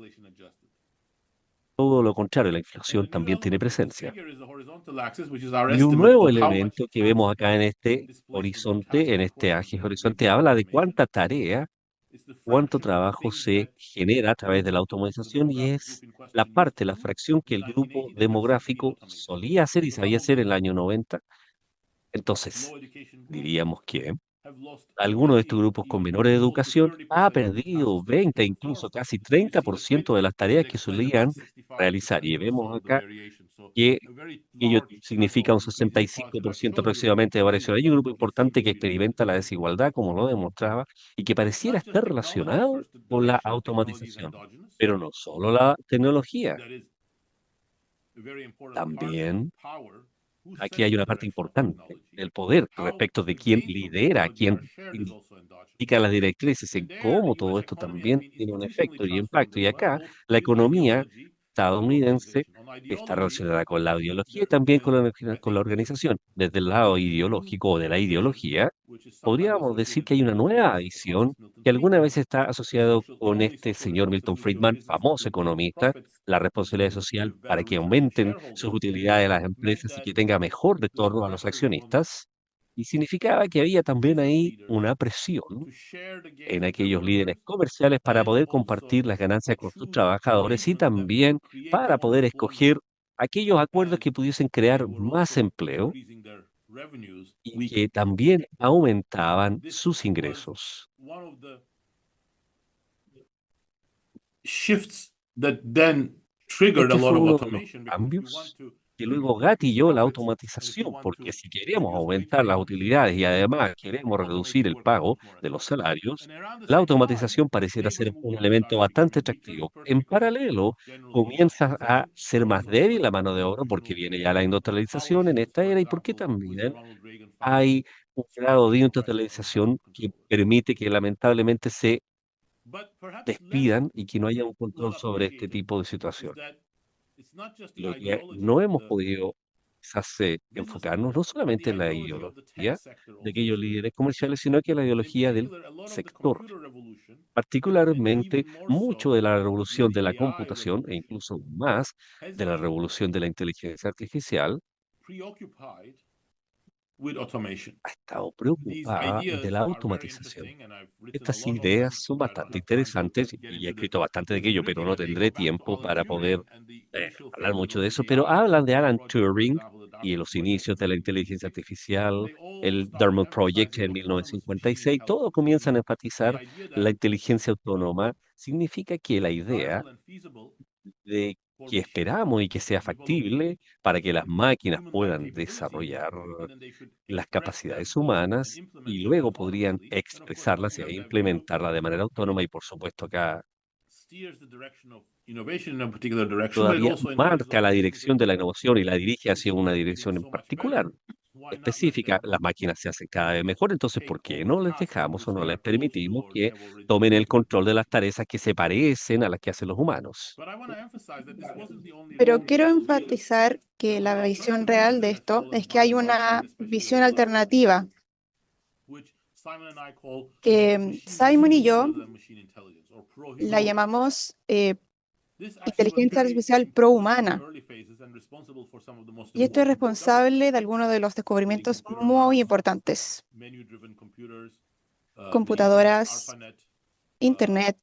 Speaker 4: Todo lo contrario, la inflación también tiene presencia. Y un nuevo elemento que vemos acá en este horizonte, en este eje horizonte, habla de cuánta tarea, cuánto trabajo se genera a través de la automatización y es la parte, la fracción que el grupo demográfico solía hacer y sabía hacer en el año 90. Entonces, diríamos que algunos de estos grupos con menores educación ha perdido 20, incluso casi 30% de las tareas que solían realizar. Y vemos acá que ello significa un 65% aproximadamente de variación. Hay un grupo importante que experimenta la desigualdad, como lo demostraba, y que pareciera estar relacionado con la automatización. Pero no solo la tecnología, también aquí hay una parte importante, el poder respecto de quién lidera, quién indica las directrices, en cómo todo esto también tiene un efecto y impacto. Y acá la economía estadounidense está relacionada con la ideología y también con la organización. Desde el lado ideológico o de la ideología, podríamos decir que hay una nueva visión que alguna vez está asociado con este señor Milton Friedman, famoso economista, la responsabilidad social para que aumenten sus utilidades a las empresas y que tenga mejor retorno a los accionistas. Y significaba que había también ahí una presión en aquellos líderes comerciales para poder compartir las ganancias con sus trabajadores y también para poder escoger aquellos acuerdos que pudiesen crear más empleo y que también aumentaban sus ingresos.
Speaker 3: shifts that then triggered a
Speaker 4: Este
Speaker 3: lot
Speaker 4: fue
Speaker 3: of
Speaker 4: uno de los
Speaker 3: automation because we want
Speaker 4: cambios
Speaker 3: to
Speaker 4: que luego
Speaker 3: increase
Speaker 4: gatilló la
Speaker 3: profits and if we
Speaker 4: automatización,
Speaker 3: want
Speaker 4: porque
Speaker 3: to
Speaker 4: si queremos
Speaker 3: reduce wage
Speaker 4: aumentar las
Speaker 3: gain,
Speaker 4: utilidades y además queremos reducir el
Speaker 3: automation
Speaker 4: pago
Speaker 3: becomes more
Speaker 4: de los
Speaker 3: attractive.
Speaker 4: salarios,
Speaker 3: And around the
Speaker 4: la
Speaker 3: same time,
Speaker 4: automatización pareciera
Speaker 3: labor
Speaker 4: ser un
Speaker 3: movements
Speaker 4: elemento
Speaker 3: started
Speaker 4: bastante
Speaker 3: becoming weaker.
Speaker 4: atractivo.
Speaker 3: First
Speaker 4: En
Speaker 3: because of
Speaker 4: paralelo,
Speaker 3: general
Speaker 4: comienza a
Speaker 3: industrialization,
Speaker 4: ser
Speaker 3: but
Speaker 4: más
Speaker 3: also
Speaker 4: débil
Speaker 3: because
Speaker 4: la
Speaker 3: of
Speaker 4: mano de obra porque
Speaker 3: institutional
Speaker 4: viene ya la
Speaker 3: power
Speaker 4: industrialización en
Speaker 3: shifts,
Speaker 4: esta
Speaker 3: for
Speaker 4: era y porque
Speaker 3: example, with the
Speaker 4: también
Speaker 3: Ronald Reagan founding
Speaker 4: hay un grado de
Speaker 3: enterprise fund
Speaker 4: industrialización que
Speaker 3: control.
Speaker 4: permite que lamentablemente se
Speaker 3: But perhaps less
Speaker 4: despidan y que no haya un control
Speaker 3: well
Speaker 4: sobre este
Speaker 3: appreciated
Speaker 4: tipo de
Speaker 3: is
Speaker 4: situación.
Speaker 3: that it's not just the
Speaker 4: Lo que
Speaker 3: ideology
Speaker 4: no
Speaker 3: of
Speaker 4: hemos
Speaker 3: the
Speaker 4: podido quizás
Speaker 3: business
Speaker 4: enfocarnos no
Speaker 3: leaders, but the
Speaker 4: solamente en la
Speaker 3: ideology of the tech
Speaker 4: ideología
Speaker 3: sector
Speaker 4: de
Speaker 3: also
Speaker 4: aquellos
Speaker 3: shifted.
Speaker 4: líderes comerciales, sino que la
Speaker 3: And in
Speaker 4: ideología del
Speaker 3: particular, a lot of the
Speaker 4: sector,
Speaker 3: computer revolution, and
Speaker 4: particularmente
Speaker 3: even more
Speaker 4: mucho
Speaker 3: so
Speaker 4: de la
Speaker 3: with
Speaker 4: revolución de la
Speaker 3: the AI
Speaker 4: computación e
Speaker 3: revolution,
Speaker 4: incluso más
Speaker 3: has
Speaker 4: de la
Speaker 3: been
Speaker 4: revolución de la inteligencia artificial,
Speaker 3: preoccupied with automation.
Speaker 4: ha estado
Speaker 3: These
Speaker 4: preocupada de
Speaker 3: ideas
Speaker 4: la
Speaker 3: are very
Speaker 4: automatización.
Speaker 3: interesting, and I've written a
Speaker 4: Estas
Speaker 3: lot of them,
Speaker 4: ideas son
Speaker 3: but I don't
Speaker 4: bastante
Speaker 3: have time to
Speaker 4: interesantes
Speaker 3: get
Speaker 4: y he
Speaker 3: into the
Speaker 4: escrito bastante de aquello, pero
Speaker 3: nitty-gritty,
Speaker 4: no
Speaker 3: but they go
Speaker 4: tendré
Speaker 3: back to
Speaker 4: tiempo
Speaker 3: Alan
Speaker 4: para poder
Speaker 3: Turing and the
Speaker 4: eh,
Speaker 3: initial
Speaker 4: hablar
Speaker 3: phases
Speaker 4: mucho
Speaker 3: of
Speaker 4: de eso, pero
Speaker 3: AI, the
Speaker 4: hablan de
Speaker 3: DARPA
Speaker 4: Alan
Speaker 3: project, for
Speaker 4: Turing
Speaker 3: example, the
Speaker 4: y
Speaker 3: DARPA
Speaker 4: los
Speaker 3: project
Speaker 4: inicios
Speaker 3: in
Speaker 4: de la inteligencia
Speaker 3: 1986,
Speaker 4: artificial,
Speaker 3: they all
Speaker 4: el
Speaker 3: started
Speaker 4: Dartmouth Project
Speaker 3: emphasizing
Speaker 4: en
Speaker 3: autonomous machine
Speaker 4: 1956, todos
Speaker 3: intelligence,
Speaker 4: comienzan a
Speaker 3: the
Speaker 4: enfatizar
Speaker 3: idea
Speaker 4: la
Speaker 3: that
Speaker 4: inteligencia autónoma. Significa que
Speaker 3: it
Speaker 4: la
Speaker 3: is
Speaker 4: idea
Speaker 3: viable and feasible
Speaker 4: de
Speaker 3: for
Speaker 4: que
Speaker 3: machines
Speaker 4: esperamos y que sea
Speaker 3: to develop
Speaker 4: factible para que las máquinas
Speaker 3: human-like
Speaker 4: puedan
Speaker 3: capabilities,
Speaker 4: desarrollar
Speaker 3: and then they should
Speaker 4: las
Speaker 3: express
Speaker 4: capacidades
Speaker 3: them and
Speaker 4: humanas
Speaker 3: implement
Speaker 4: y
Speaker 3: them
Speaker 4: luego podrían
Speaker 3: autonomously. And of course,
Speaker 4: expresarlas
Speaker 3: we
Speaker 4: e
Speaker 3: have that view,
Speaker 4: implementarlas de manera
Speaker 3: and it
Speaker 4: autónoma y por supuesto acá
Speaker 3: steers the direction of innovation in a particular direction, but it
Speaker 4: todavía
Speaker 3: also increases
Speaker 4: marca la
Speaker 3: automation
Speaker 4: dirección de la
Speaker 3: capability.
Speaker 4: innovación y la dirige
Speaker 3: So
Speaker 4: hacia una
Speaker 3: seeing as they get
Speaker 4: dirección en
Speaker 3: so much
Speaker 4: particular
Speaker 3: better, why not let
Speaker 4: específica.
Speaker 3: them
Speaker 4: Las máquinas se hacen cada vez mejor, entonces
Speaker 3: take
Speaker 4: ¿por qué
Speaker 3: over
Speaker 4: no les
Speaker 3: tasks
Speaker 4: dejamos o
Speaker 3: which
Speaker 4: no
Speaker 3: they
Speaker 4: les
Speaker 3: are close to
Speaker 4: permitimos
Speaker 3: or they
Speaker 4: que
Speaker 3: have already
Speaker 4: tomen el
Speaker 3: invented?
Speaker 4: control de las tareas que se parecen a las que hacen los humanos?
Speaker 3: But I want to emphasize that this wasn't the only
Speaker 5: Pero
Speaker 3: reason
Speaker 5: quiero
Speaker 3: why
Speaker 5: enfatizar
Speaker 3: there
Speaker 5: que
Speaker 3: was
Speaker 5: la
Speaker 3: a lot
Speaker 5: visión
Speaker 3: of reason
Speaker 5: real de
Speaker 3: that has
Speaker 5: esto
Speaker 3: fallen
Speaker 5: es que
Speaker 3: by
Speaker 5: hay
Speaker 3: the wayside,
Speaker 5: una
Speaker 3: especially
Speaker 5: visión
Speaker 3: over the last 10 years,
Speaker 5: alternativa
Speaker 3: which Simon and I call
Speaker 5: que
Speaker 3: machine
Speaker 5: Simon y
Speaker 3: vision
Speaker 5: yo
Speaker 3: rather than machine intelligence, or
Speaker 5: la
Speaker 3: pro-human.
Speaker 5: llamamos
Speaker 3: This actually was
Speaker 5: inteligencia
Speaker 3: very
Speaker 5: artificial
Speaker 3: important in the
Speaker 5: prohumana.
Speaker 3: early phases and responsible for some of the most
Speaker 5: Y esto es
Speaker 3: important discoveries,
Speaker 5: responsable de algunos de los
Speaker 3: including
Speaker 5: descubrimientos
Speaker 3: computer
Speaker 5: muy
Speaker 3: maps,
Speaker 5: importantes.
Speaker 3: menu-driven computers, the internet,
Speaker 5: Computadoras,
Speaker 3: ARPANET,
Speaker 5: Internet,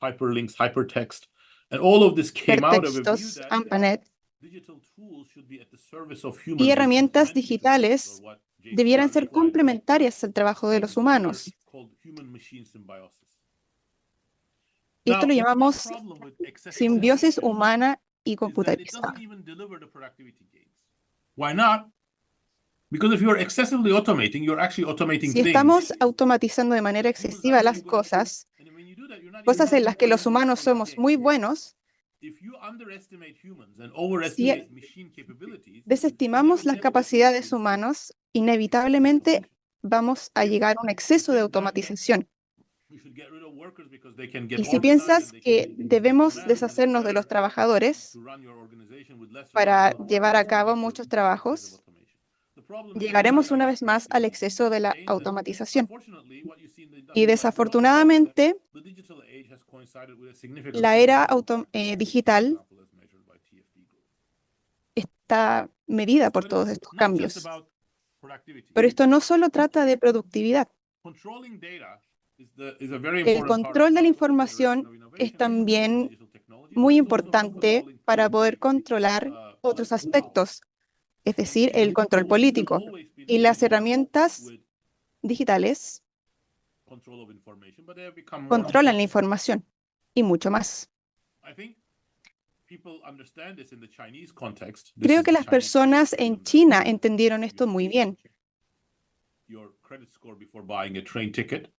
Speaker 3: hyperlinks, hypertext, and all of this came out of a view
Speaker 5: hipertextos,
Speaker 3: that
Speaker 5: AMPANET
Speaker 3: digital tools should be at the service of
Speaker 5: y
Speaker 3: humans and
Speaker 5: herramientas
Speaker 3: complement each other, or
Speaker 5: digitales
Speaker 3: what James
Speaker 5: debieran
Speaker 3: Bradley
Speaker 5: ser
Speaker 3: called
Speaker 5: complementarias al trabajo de los humanos.
Speaker 3: called human-machine symbiosis.
Speaker 5: Y esto
Speaker 3: Now,
Speaker 5: lo
Speaker 3: one
Speaker 5: llamamos
Speaker 3: problem with excessive
Speaker 5: simbiosis
Speaker 3: automation
Speaker 5: humana y
Speaker 3: is that it
Speaker 5: computarizada.
Speaker 3: doesn't even deliver the productivity gains. Why not? Because if you're excessively automating, you're actually automating
Speaker 5: Si
Speaker 3: things.
Speaker 5: estamos automatizando de manera excesiva las cosas,
Speaker 3: And when you do that, you're not
Speaker 5: cosas
Speaker 3: even
Speaker 5: en las que los
Speaker 3: operating
Speaker 5: humanos
Speaker 3: the
Speaker 5: somos
Speaker 3: thing.
Speaker 5: muy buenos,
Speaker 3: If you underestimate humans and overestimate machine capabilities,
Speaker 5: desestimamos las capacidades humanas, inevitablemente vamos a llegar a un exceso de automatización.
Speaker 3: we should get rid of workers because they can get
Speaker 5: Y si
Speaker 3: organized
Speaker 5: piensas
Speaker 3: and they
Speaker 5: que
Speaker 3: can be
Speaker 5: debemos
Speaker 3: managed, and it's
Speaker 5: deshacernos de los
Speaker 3: better
Speaker 5: trabajadores
Speaker 3: to run your organization with less
Speaker 5: para
Speaker 3: surgical
Speaker 5: llevar a
Speaker 3: workers
Speaker 5: cabo
Speaker 3: than to
Speaker 5: muchos
Speaker 3: excessive
Speaker 5: trabajos,
Speaker 3: automation. The problem here is
Speaker 5: llegaremos
Speaker 3: that
Speaker 5: una vez más al exceso de la
Speaker 3: change, and
Speaker 5: automatización.
Speaker 3: unfortunately, what you see in the
Speaker 5: Y
Speaker 3: industrial
Speaker 5: desafortunadamente,
Speaker 3: the digital age has coincided with a significant
Speaker 5: la era
Speaker 3: slowdown,
Speaker 5: digital
Speaker 3: example, as measured by TFT Group.
Speaker 5: está medida por
Speaker 3: So it
Speaker 5: todos
Speaker 3: is
Speaker 5: estos
Speaker 3: not just
Speaker 5: cambios.
Speaker 3: about productivity.
Speaker 5: Pero esto no solo trata de productividad.
Speaker 3: Controlling data is a very
Speaker 5: El
Speaker 3: important part of
Speaker 5: control de la
Speaker 3: how the
Speaker 5: información
Speaker 3: direction of innovation
Speaker 5: es
Speaker 3: is
Speaker 5: también
Speaker 3: digital technology,
Speaker 5: muy
Speaker 3: but it's also about
Speaker 5: importante
Speaker 3: controlling
Speaker 5: para poder
Speaker 3: policy,
Speaker 5: controlar otros
Speaker 3: political power.
Speaker 5: aspectos, es decir, el control
Speaker 3: Tools have
Speaker 5: político.
Speaker 3: always been
Speaker 5: Y las
Speaker 3: associated
Speaker 5: herramientas
Speaker 3: with
Speaker 5: digitales
Speaker 3: control of information, but they have become more
Speaker 5: controlan la
Speaker 3: important.
Speaker 5: información y mucho más.
Speaker 3: I think people understand this in the Chinese context. This
Speaker 5: Creo
Speaker 3: is
Speaker 5: que
Speaker 3: the
Speaker 5: las
Speaker 3: Chinese
Speaker 5: personas
Speaker 3: context. They
Speaker 5: en
Speaker 3: understand
Speaker 5: China entendieron esto muy bien.
Speaker 3: your credit score before buying a train ticket.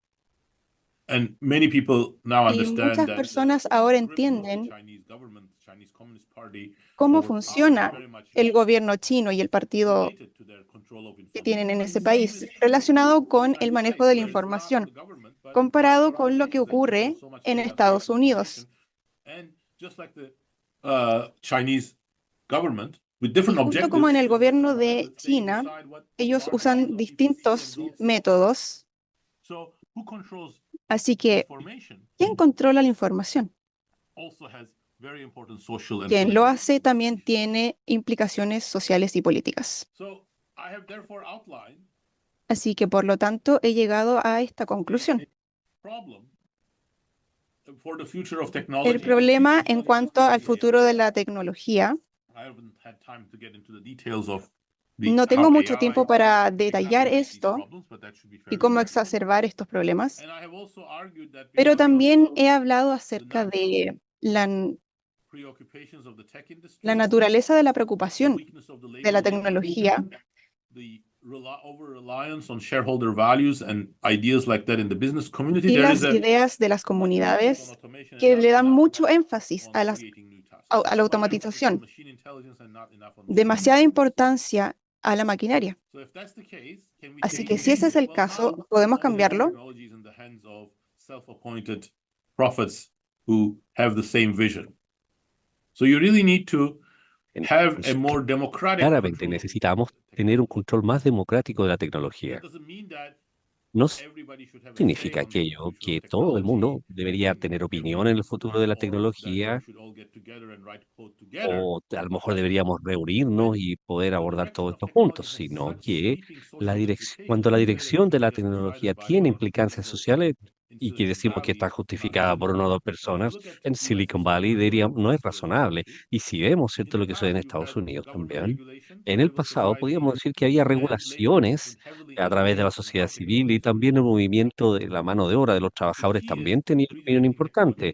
Speaker 3: And many people now
Speaker 5: Y
Speaker 3: understand
Speaker 5: muchas
Speaker 3: that
Speaker 5: personas ahora
Speaker 3: the grip of the
Speaker 5: entienden
Speaker 3: Chinese government, Chinese Communist Party,
Speaker 5: cómo
Speaker 3: over power is
Speaker 5: funciona
Speaker 3: very much
Speaker 5: el gobierno chino y el partido
Speaker 3: related to their control of
Speaker 5: que
Speaker 3: information.
Speaker 5: tienen en
Speaker 3: But
Speaker 5: ese
Speaker 3: the same
Speaker 5: país,
Speaker 3: is true
Speaker 5: relacionado con
Speaker 3: in the
Speaker 5: el
Speaker 3: United
Speaker 5: manejo
Speaker 3: States,
Speaker 5: de la
Speaker 3: where it's not
Speaker 5: información,
Speaker 3: the government, but
Speaker 5: comparado
Speaker 3: private
Speaker 5: con lo que
Speaker 3: organizations that
Speaker 5: ocurre
Speaker 3: control so much
Speaker 5: en
Speaker 3: data,
Speaker 5: Estados
Speaker 3: so much
Speaker 5: Unidos.
Speaker 3: information. And just like the Chinese government, with
Speaker 5: Y
Speaker 3: different
Speaker 5: justo como en el
Speaker 3: objectives,
Speaker 5: gobierno de
Speaker 3: they
Speaker 5: China,
Speaker 3: decide what
Speaker 5: ellos
Speaker 3: markets
Speaker 5: usan
Speaker 3: of people see
Speaker 5: distintos
Speaker 3: and don't see.
Speaker 5: métodos.
Speaker 3: So who controls
Speaker 5: Así que,
Speaker 3: information
Speaker 5: ¿quién controla la información?
Speaker 3: also has very important social and
Speaker 5: Quien lo
Speaker 3: political
Speaker 5: hace también
Speaker 3: implications.
Speaker 5: tiene implicaciones sociales y políticas.
Speaker 3: So I have therefore outlined
Speaker 5: Así que, por lo tanto, he llegado a esta conclusión.
Speaker 3: problem for the future of
Speaker 5: El
Speaker 3: technology.
Speaker 5: problema en cuanto al futuro de la tecnología,
Speaker 3: I haven't had time to get into the details of
Speaker 5: no tengo
Speaker 3: how
Speaker 5: mucho
Speaker 3: AI
Speaker 5: tiempo para detallar
Speaker 3: exacerbate these
Speaker 5: esto
Speaker 3: problems, but that should be
Speaker 5: y
Speaker 3: fairly
Speaker 5: cómo
Speaker 3: clear.
Speaker 5: exacerbar estos problemas,
Speaker 3: And I have also argued that
Speaker 5: pero
Speaker 3: because
Speaker 5: también
Speaker 3: of
Speaker 5: he hablado acerca de la
Speaker 3: preoccupations of the tech industry,
Speaker 5: la naturaleza de la
Speaker 3: the
Speaker 5: preocupación
Speaker 3: weakness of the
Speaker 5: de la
Speaker 3: labor market,
Speaker 5: tecnología,
Speaker 3: the over-reliance on shareholder values and ideas like that in the business community,
Speaker 5: y
Speaker 3: there
Speaker 5: las
Speaker 3: is a
Speaker 5: ideas de las
Speaker 3: much emphasis on
Speaker 5: comunidades
Speaker 3: automation and
Speaker 5: que
Speaker 3: not
Speaker 5: le dan
Speaker 3: enough
Speaker 5: mucho énfasis
Speaker 3: on
Speaker 5: a
Speaker 3: creating new tasks.
Speaker 5: la
Speaker 3: Much emphasis on
Speaker 5: automatización,
Speaker 3: machine intelligence and not enough on the
Speaker 5: demasiada importancia a la maquinaria.
Speaker 3: So if that's the case, can we
Speaker 5: Así
Speaker 3: change
Speaker 5: que
Speaker 3: it?
Speaker 5: si ese es el
Speaker 3: Well,
Speaker 5: caso,
Speaker 3: now
Speaker 5: ¿podemos
Speaker 3: all this
Speaker 5: cambiarlo?
Speaker 3: technology is in the hands of self-appointed prophets who have the same vision. So you really need to have a
Speaker 4: Entonces,
Speaker 3: more democratic
Speaker 4: claramente
Speaker 3: control of
Speaker 4: necesitamos tener un control más democrático de la tecnología.
Speaker 3: That doesn't mean that
Speaker 4: No
Speaker 3: everybody should have a say
Speaker 4: significa
Speaker 3: on the
Speaker 4: aquello
Speaker 3: future
Speaker 4: que
Speaker 3: of
Speaker 4: todo el mundo
Speaker 3: technology,
Speaker 4: debería tener opinión en el futuro de la
Speaker 3: or that
Speaker 4: tecnología,
Speaker 3: we should all get together and write code together.
Speaker 4: o a lo mejor deberíamos reunirnos y poder abordar todo esto juntos, sino que cuando la dirección de la tecnología tiene implicancias sociales y que decimos que está justificada por una o dos personas, en Silicon Valley no es razonable. Y si vemos, ¿cierto?, lo que sucede en Estados Unidos también, en el pasado podíamos decir que había regulaciones a través de la sociedad civil y también el movimiento de la mano de obra de los trabajadores también tenía una opinión importante.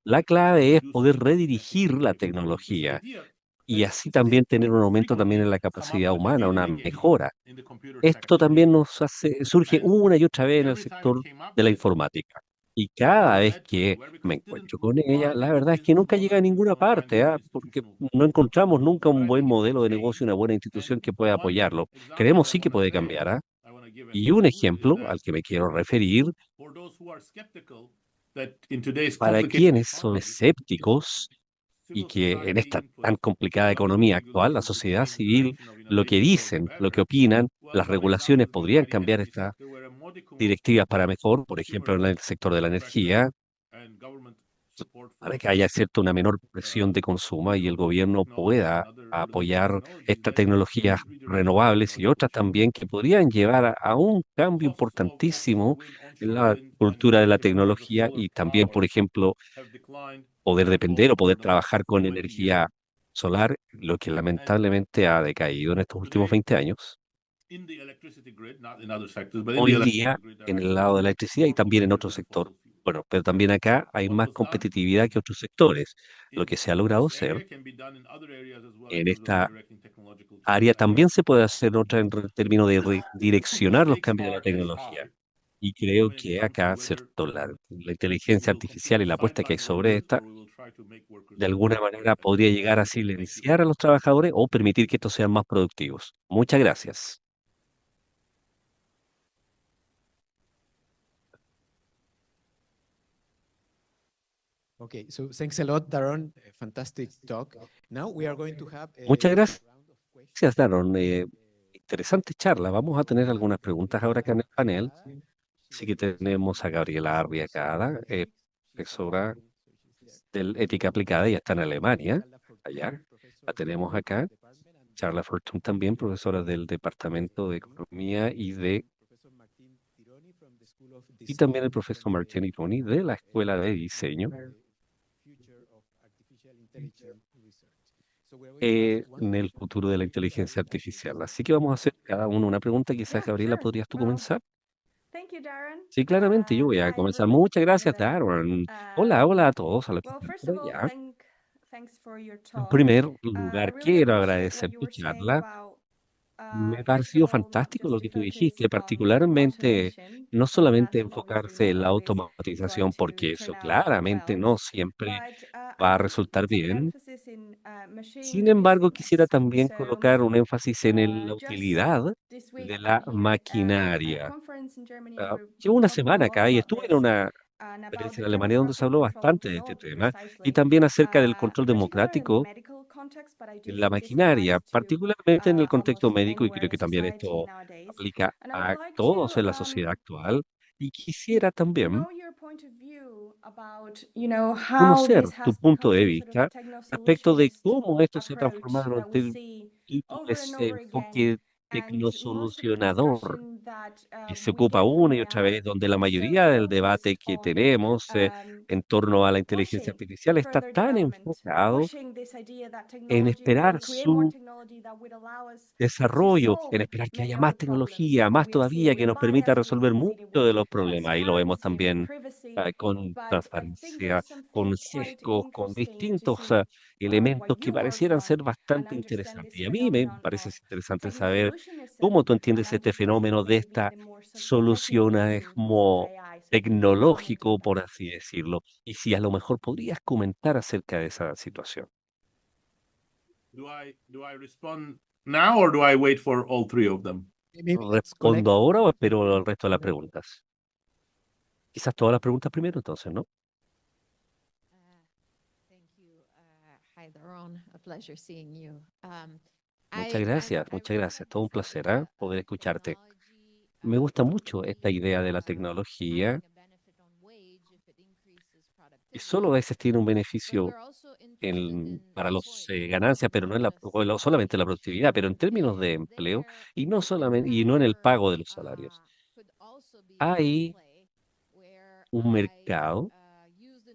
Speaker 4: La clave es poder redirigir la tecnología y así también tener un aumento también en la capacidad humana, una mejora. Esto también surge una y otra vez en el sector de la informática. Y cada vez que me encuentro con ella, la verdad es que nunca llega a ninguna parte, porque no encontramos nunca un buen modelo de negocio, una buena institución que pueda apoyarlo. Creemos sí que puede cambiar, Y un ejemplo al que me quiero referir, para quienes son escépticos y que en esta tan complicada economía actual, la sociedad civil, lo que dicen, lo que opinan, las regulaciones podrían cambiar estas directivas para mejor, por ejemplo, en el sector de la energía, para que haya cierta una menor presión de consumo y el gobierno pueda apoyar estas tecnologías renovables y otras también que podrían llevar a un cambio importantísimo en la cultura de la tecnología y también, por ejemplo, poder depender o poder trabajar con energía solar, lo que lamentablemente ha decaído en estos últimos 20 años. Hoy día, en el lado de la electricidad y también en otro sector, Bueno, pero también acá hay más competitividad que otros sectores. Lo que se ha logrado hacer en esta área también se puede hacer otra en términos de direccionar los cambios de la tecnología. Y creo que acá, ¿cierto? La inteligencia artificial y la apuesta que hay sobre esta, de alguna manera podría llegar a silenciar a los trabajadores o permitir que estos sean más productivos. Muchas gracias.
Speaker 1: Okay, so thanks a lot, Daron. Fantastic talk. Now we are going to have
Speaker 4: Muchas
Speaker 1: a
Speaker 4: gracias,
Speaker 1: round of questions.
Speaker 4: Daron. Interesante charla. Vamos a tener algunas preguntas ahora acá en el panel. Así que tenemos a Gabriela Arriagada, profesora de Ética Aplicada, ella está en Alemania, allá. La tenemos acá. Charla Fortune también, profesora del Departamento de Economía y también el profesor Martini Toni de la Escuela de Diseño en el futuro de la inteligencia artificial. Así que vamos a hacer cada uno una pregunta. Quizás, Gabriela, ¿podrías tú comenzar? Sí, claramente, yo voy a comenzar. Muchas gracias, Darren. Hola, hola a todos, a los que están por allá. En primer lugar, quiero agradecer tu charla. Me ha parecido fantástico lo que tú dijiste, particularmente no solamente enfocarse en la automatización, porque eso claramente no siempre va a resultar bien. Sin embargo, quisiera también colocar un énfasis en la utilidad de la maquinaria. Llevo una semana acá y estuve en una conferencia en Alemania donde se habló bastante de este tema y también acerca del control democrático de la maquinaria, particularmente en el contexto médico, y creo que también esto aplica a todos en la sociedad actual. Y quisiera también conocer tu punto de vista respecto de cómo esto se ha transformado en un tipo de ese enfoque tecnosolucionador que se ocupa una y otra vez, donde la mayoría del debate que tenemos en torno a la inteligencia artificial está tan enfocado en esperar su desarrollo, en esperar que haya más tecnología, más todavía, que nos permita resolver muchos de los problemas. Ahí lo vemos también con transparencia, con sesgos, con distintos elementos que parecieran ser bastante interesantes. Y a mí me parece interesante saber cómo tú entiendes este fenómeno de esta solucionismo tecnológico, por así decirlo, y si a lo mejor podrías comentar acerca de esa situación.
Speaker 3: Do I respond now or do I wait for all three of them?
Speaker 1: Maybe let's collect.
Speaker 4: ¿Respondo ahora o espero el resto de las preguntas? Quizás todas las preguntas primero, entonces, ¿no?
Speaker 6: Hi, Daron. A pleasure seeing you.
Speaker 4: Muchas gracias. Todo un placer, poder escucharte. Me gusta mucho esta idea de la tecnología y solo a veces tiene un beneficio para los ganancias, pero no en solamente la productividad, pero en términos de empleo y no solamente y no en el pago de los salarios. Hay un mercado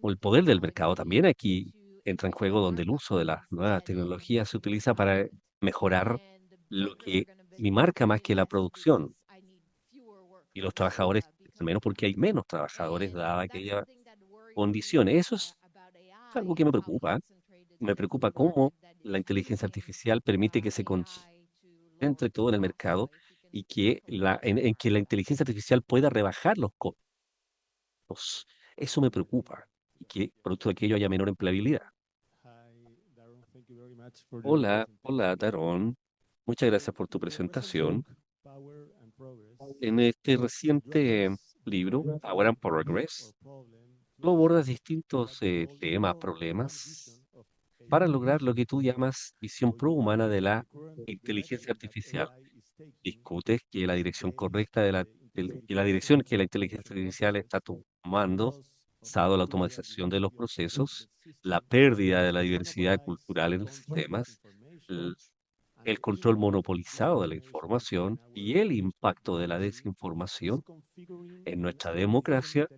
Speaker 4: o el poder del mercado también aquí entra en juego donde el uso de las nuevas tecnologías se utiliza para mejorar lo que mi marca más que la producción y los trabajadores, al menos porque hay menos trabajadores dada aquella condiciones. Eso es algo que me preocupa. Me preocupa cómo la inteligencia artificial permite que se concentre todo en el mercado y que en que la inteligencia artificial pueda rebajar los costos. Eso me preocupa y que producto de aquello haya menor empleabilidad. Hola, hola, Tarón. Muchas gracias por tu presentación. En este reciente libro, Power and Progress, tú abordas distintos temas, problemas, para lograr lo que tú llamas visión prohumana de la inteligencia artificial. Discutes que la dirección correcta que la dirección que la inteligencia artificial está tomando, basado en la automatización de los procesos, la pérdida de la diversidad cultural en los sistemas, el, el control monopolizado de la información y el impacto de la desinformación en nuestra democracia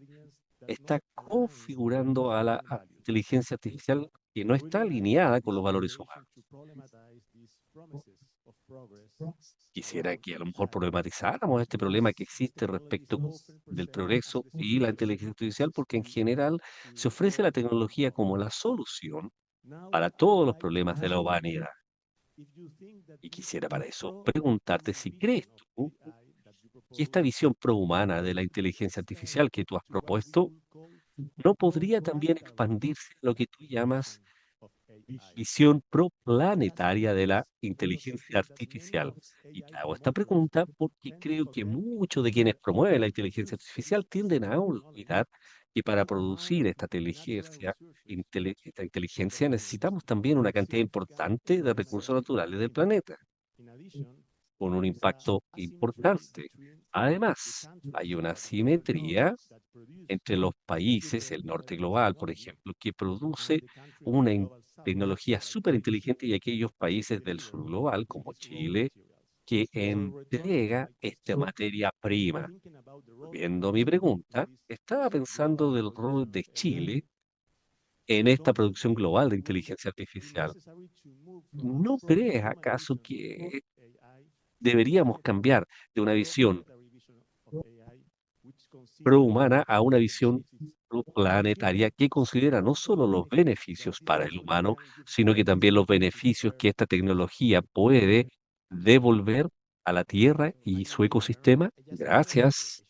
Speaker 4: está configurando a la inteligencia artificial que no está alineada con los valores humanos. Quisiera que a lo mejor problematizáramos este problema que existe respecto del progreso y la inteligencia artificial, porque en general se ofrece la tecnología como la solución para todos los problemas de la humanidad. Y quisiera para eso preguntarte si crees tú que esta visión prohumana de la inteligencia artificial que tú has propuesto no podría también expandirse a lo que tú llamas visión proplanetaria de la inteligencia artificial. Y te hago esta pregunta porque creo que muchos de quienes promueven la inteligencia artificial tienden a olvidar que para producir esta inteligencia necesitamos también una cantidad importante de recursos naturales del planeta, con un impacto importante. Además, hay una asimetría entre los países, el norte global, por ejemplo, que produce una tecnología súper inteligente y aquellos países del sur global, como Chile, que entrega esta materia prima. Viendo mi pregunta, estaba pensando del rol de Chile en esta producción global de inteligencia artificial. ¿No crees acaso que deberíamos cambiar de una visión prohumana a una visión planetaria que considera no solo los beneficios para el humano, sino que también los beneficios que esta tecnología puede devolver a la Tierra y su ecosistema? Gracias.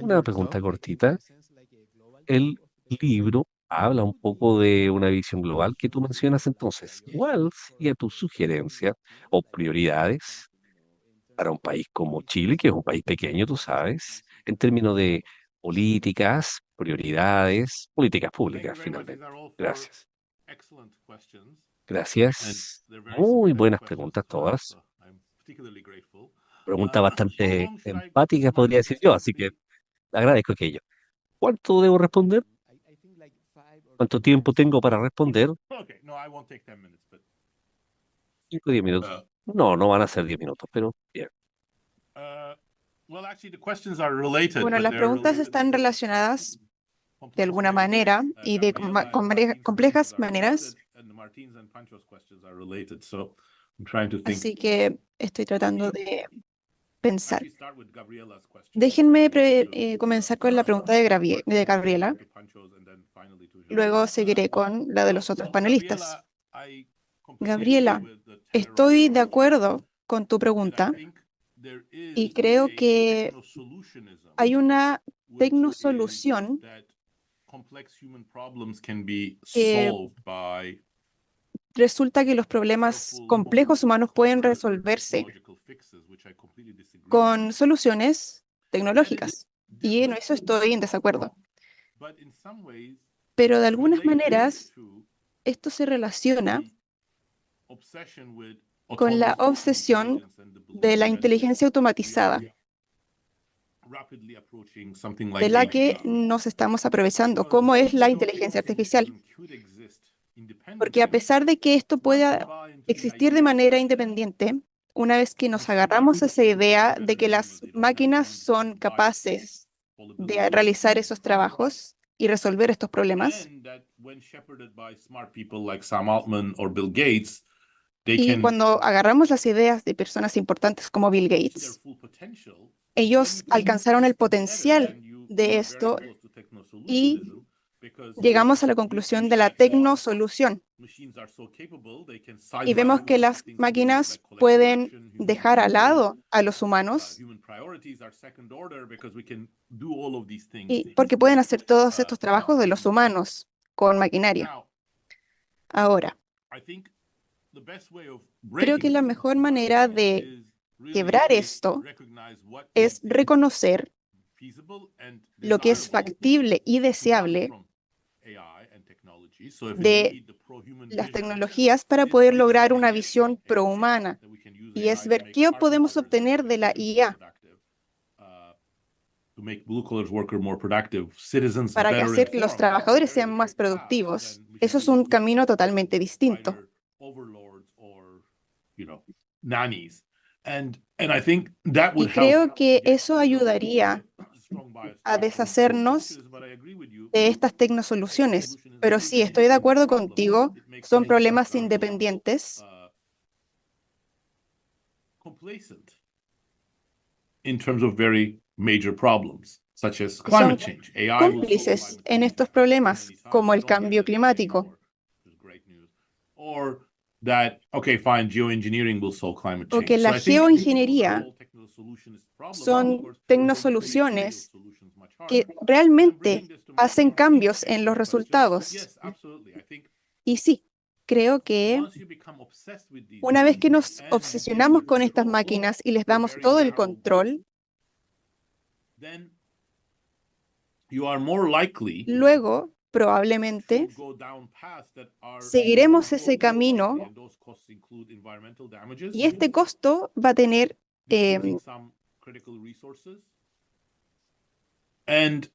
Speaker 4: Una pregunta cortita. El libro habla un poco de una visión global que tú mencionas entonces. ¿Cuál sería tu sugerencia o prioridades para un país como Chile, que es un país pequeño, tú sabes, en términos de políticas, prioridades, políticas públicas, finalmente? Gracias. Gracias. Muy buenas preguntas todas. Preguntas bastante empáticas, podría decir yo, así que agradezco aquello. ¿Cuánto debo responder? ¿Cuánto tiempo tengo para responder? 5 o 10 minutos. No, no van a ser 10 minutos, pero bien.
Speaker 5: Bueno, las preguntas están relacionadas de alguna manera y de complejas maneras, así que estoy tratando de pensar. Déjenme comenzar con la pregunta de Gabriela, luego seguiré con la de los otros panelistas. Gabriela, estoy de acuerdo con tu pregunta y creo que hay una tecnosolución que resulta que los problemas complejos humanos pueden resolverse con soluciones tecnológicas. Y en eso estoy en desacuerdo. Pero de algunas maneras, esto se relaciona con la obsesión de la inteligencia automatizada, de la que nos estamos aprovechando, como es la inteligencia artificial. Porque a pesar de que esto pueda existir de manera independiente, una vez que nos agarramos a esa idea de que las máquinas son capaces de realizar esos trabajos y resolver estos problemas, y cuando agarramos las ideas de personas importantes como Bill Gates, ellos alcanzaron el potencial de esto y llegamos a la conclusión de la tecnosolución. Y vemos que las máquinas pueden dejar al lado a los humanos y porque pueden hacer todos estos trabajos de los humanos con maquinaria. Ahora, creo que la mejor manera de quebrar esto es reconocer lo que es factible y deseable de las tecnologías para poder lograr una visión prohumana, y es ver qué podemos obtener de la IA para que hacer que los trabajadores sean más productivos. Eso es un camino totalmente distinto. Y creo que eso ayudaría a deshacernos de estas tecnosoluciones. Pero sí, estoy de acuerdo contigo, son problemas independientes
Speaker 3: complacent in terms of very major problems, such as
Speaker 5: Son
Speaker 3: climate change. AI will solve
Speaker 5: cómplices
Speaker 3: climate
Speaker 5: en
Speaker 3: change
Speaker 5: estos problemas,
Speaker 3: anytime.
Speaker 5: como
Speaker 3: I
Speaker 5: el
Speaker 3: don't hear
Speaker 5: cambio
Speaker 3: that
Speaker 5: climático.
Speaker 3: anymore, which is great news. Or that, okay, fine, geoengineering will solve climate
Speaker 5: O
Speaker 3: change.
Speaker 5: que
Speaker 3: So
Speaker 5: la
Speaker 3: I think
Speaker 5: geoingeniería
Speaker 3: all technical solutions problem, of
Speaker 5: son
Speaker 3: course,
Speaker 5: tecnosoluciones
Speaker 3: solutions much
Speaker 5: que
Speaker 3: harder. And I'm
Speaker 5: realmente
Speaker 3: bringing this to my
Speaker 5: hacen cambios en los
Speaker 3: questions, but
Speaker 5: resultados.
Speaker 3: yes, absolutely. I think
Speaker 5: Y sí, creo que
Speaker 3: once you become obsessed with these
Speaker 5: una vez que nos
Speaker 3: machines and you give
Speaker 5: obsesionamos
Speaker 3: them
Speaker 5: con estas
Speaker 3: control,
Speaker 5: máquinas y les
Speaker 3: to a
Speaker 5: damos
Speaker 3: very
Speaker 5: todo el
Speaker 3: narrow
Speaker 5: control,
Speaker 3: then you are more likely
Speaker 5: luego
Speaker 3: to
Speaker 5: probablemente
Speaker 3: go down paths that are
Speaker 5: seguiremos
Speaker 3: more
Speaker 5: ese
Speaker 3: costly,
Speaker 5: camino
Speaker 3: and those costs include environmental damages,
Speaker 5: y este costo va a tener
Speaker 3: depleting some critical resources, and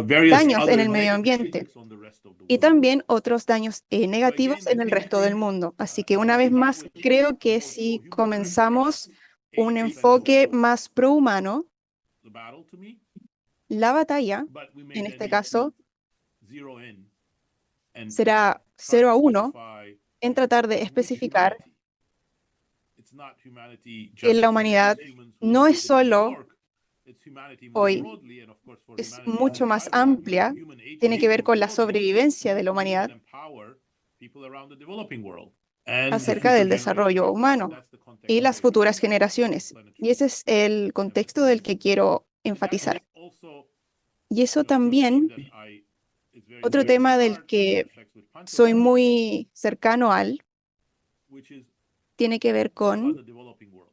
Speaker 3: various
Speaker 5: daños en
Speaker 3: other
Speaker 5: el medio
Speaker 3: negative
Speaker 5: ambiente
Speaker 3: effects on the rest of the
Speaker 5: y
Speaker 3: world.
Speaker 5: también otros daños negativos
Speaker 3: again, I
Speaker 5: en el
Speaker 3: think
Speaker 5: resto del mundo. Así que una
Speaker 3: to
Speaker 5: vez
Speaker 3: start
Speaker 5: más,
Speaker 3: with
Speaker 5: creo
Speaker 3: a
Speaker 5: que
Speaker 3: more
Speaker 5: si
Speaker 3: pro-human
Speaker 5: comenzamos un
Speaker 3: AI
Speaker 5: enfoque más prohumano,
Speaker 3: the battle to me,
Speaker 5: la batalla,
Speaker 3: but we may
Speaker 5: en
Speaker 3: then
Speaker 5: este
Speaker 3: need
Speaker 5: caso,
Speaker 3: to zero in and
Speaker 5: será
Speaker 3: try
Speaker 5: 0
Speaker 3: to
Speaker 5: a 1
Speaker 3: specify
Speaker 5: en tratar de
Speaker 3: which
Speaker 5: especificar
Speaker 3: humanity. It's not humanity
Speaker 5: que
Speaker 3: just
Speaker 5: la
Speaker 3: for
Speaker 5: humanidad
Speaker 3: those humans who
Speaker 5: no
Speaker 3: live
Speaker 5: es
Speaker 3: in New
Speaker 5: solo
Speaker 3: York. It's humanity more
Speaker 5: hoy,
Speaker 3: broadly, and of course for
Speaker 5: es
Speaker 3: humanity
Speaker 5: mucho más
Speaker 3: worldwide,
Speaker 5: amplia,
Speaker 3: human
Speaker 5: tiene que ver con la
Speaker 3: agency broadly,
Speaker 5: sobrevivencia de la
Speaker 3: we need to
Speaker 5: humanidad
Speaker 3: empower people around the developing world and the
Speaker 5: acerca
Speaker 3: future
Speaker 5: del desarrollo
Speaker 3: generations.
Speaker 5: humano
Speaker 3: That's the context
Speaker 5: y
Speaker 3: of
Speaker 5: las
Speaker 3: the
Speaker 5: futuras generaciones. Y
Speaker 3: planetary
Speaker 5: ese es el contexto del que quiero
Speaker 3: and that
Speaker 5: enfatizar.
Speaker 3: also,
Speaker 5: Y eso
Speaker 3: you know, first
Speaker 5: también,
Speaker 3: thing that it's very
Speaker 5: otro
Speaker 3: near to my
Speaker 5: tema del
Speaker 3: heart,
Speaker 5: que
Speaker 3: reflects with Pancho,
Speaker 5: soy muy cercano al,
Speaker 3: which is
Speaker 5: tiene que ver
Speaker 3: about
Speaker 5: con
Speaker 3: the developing world.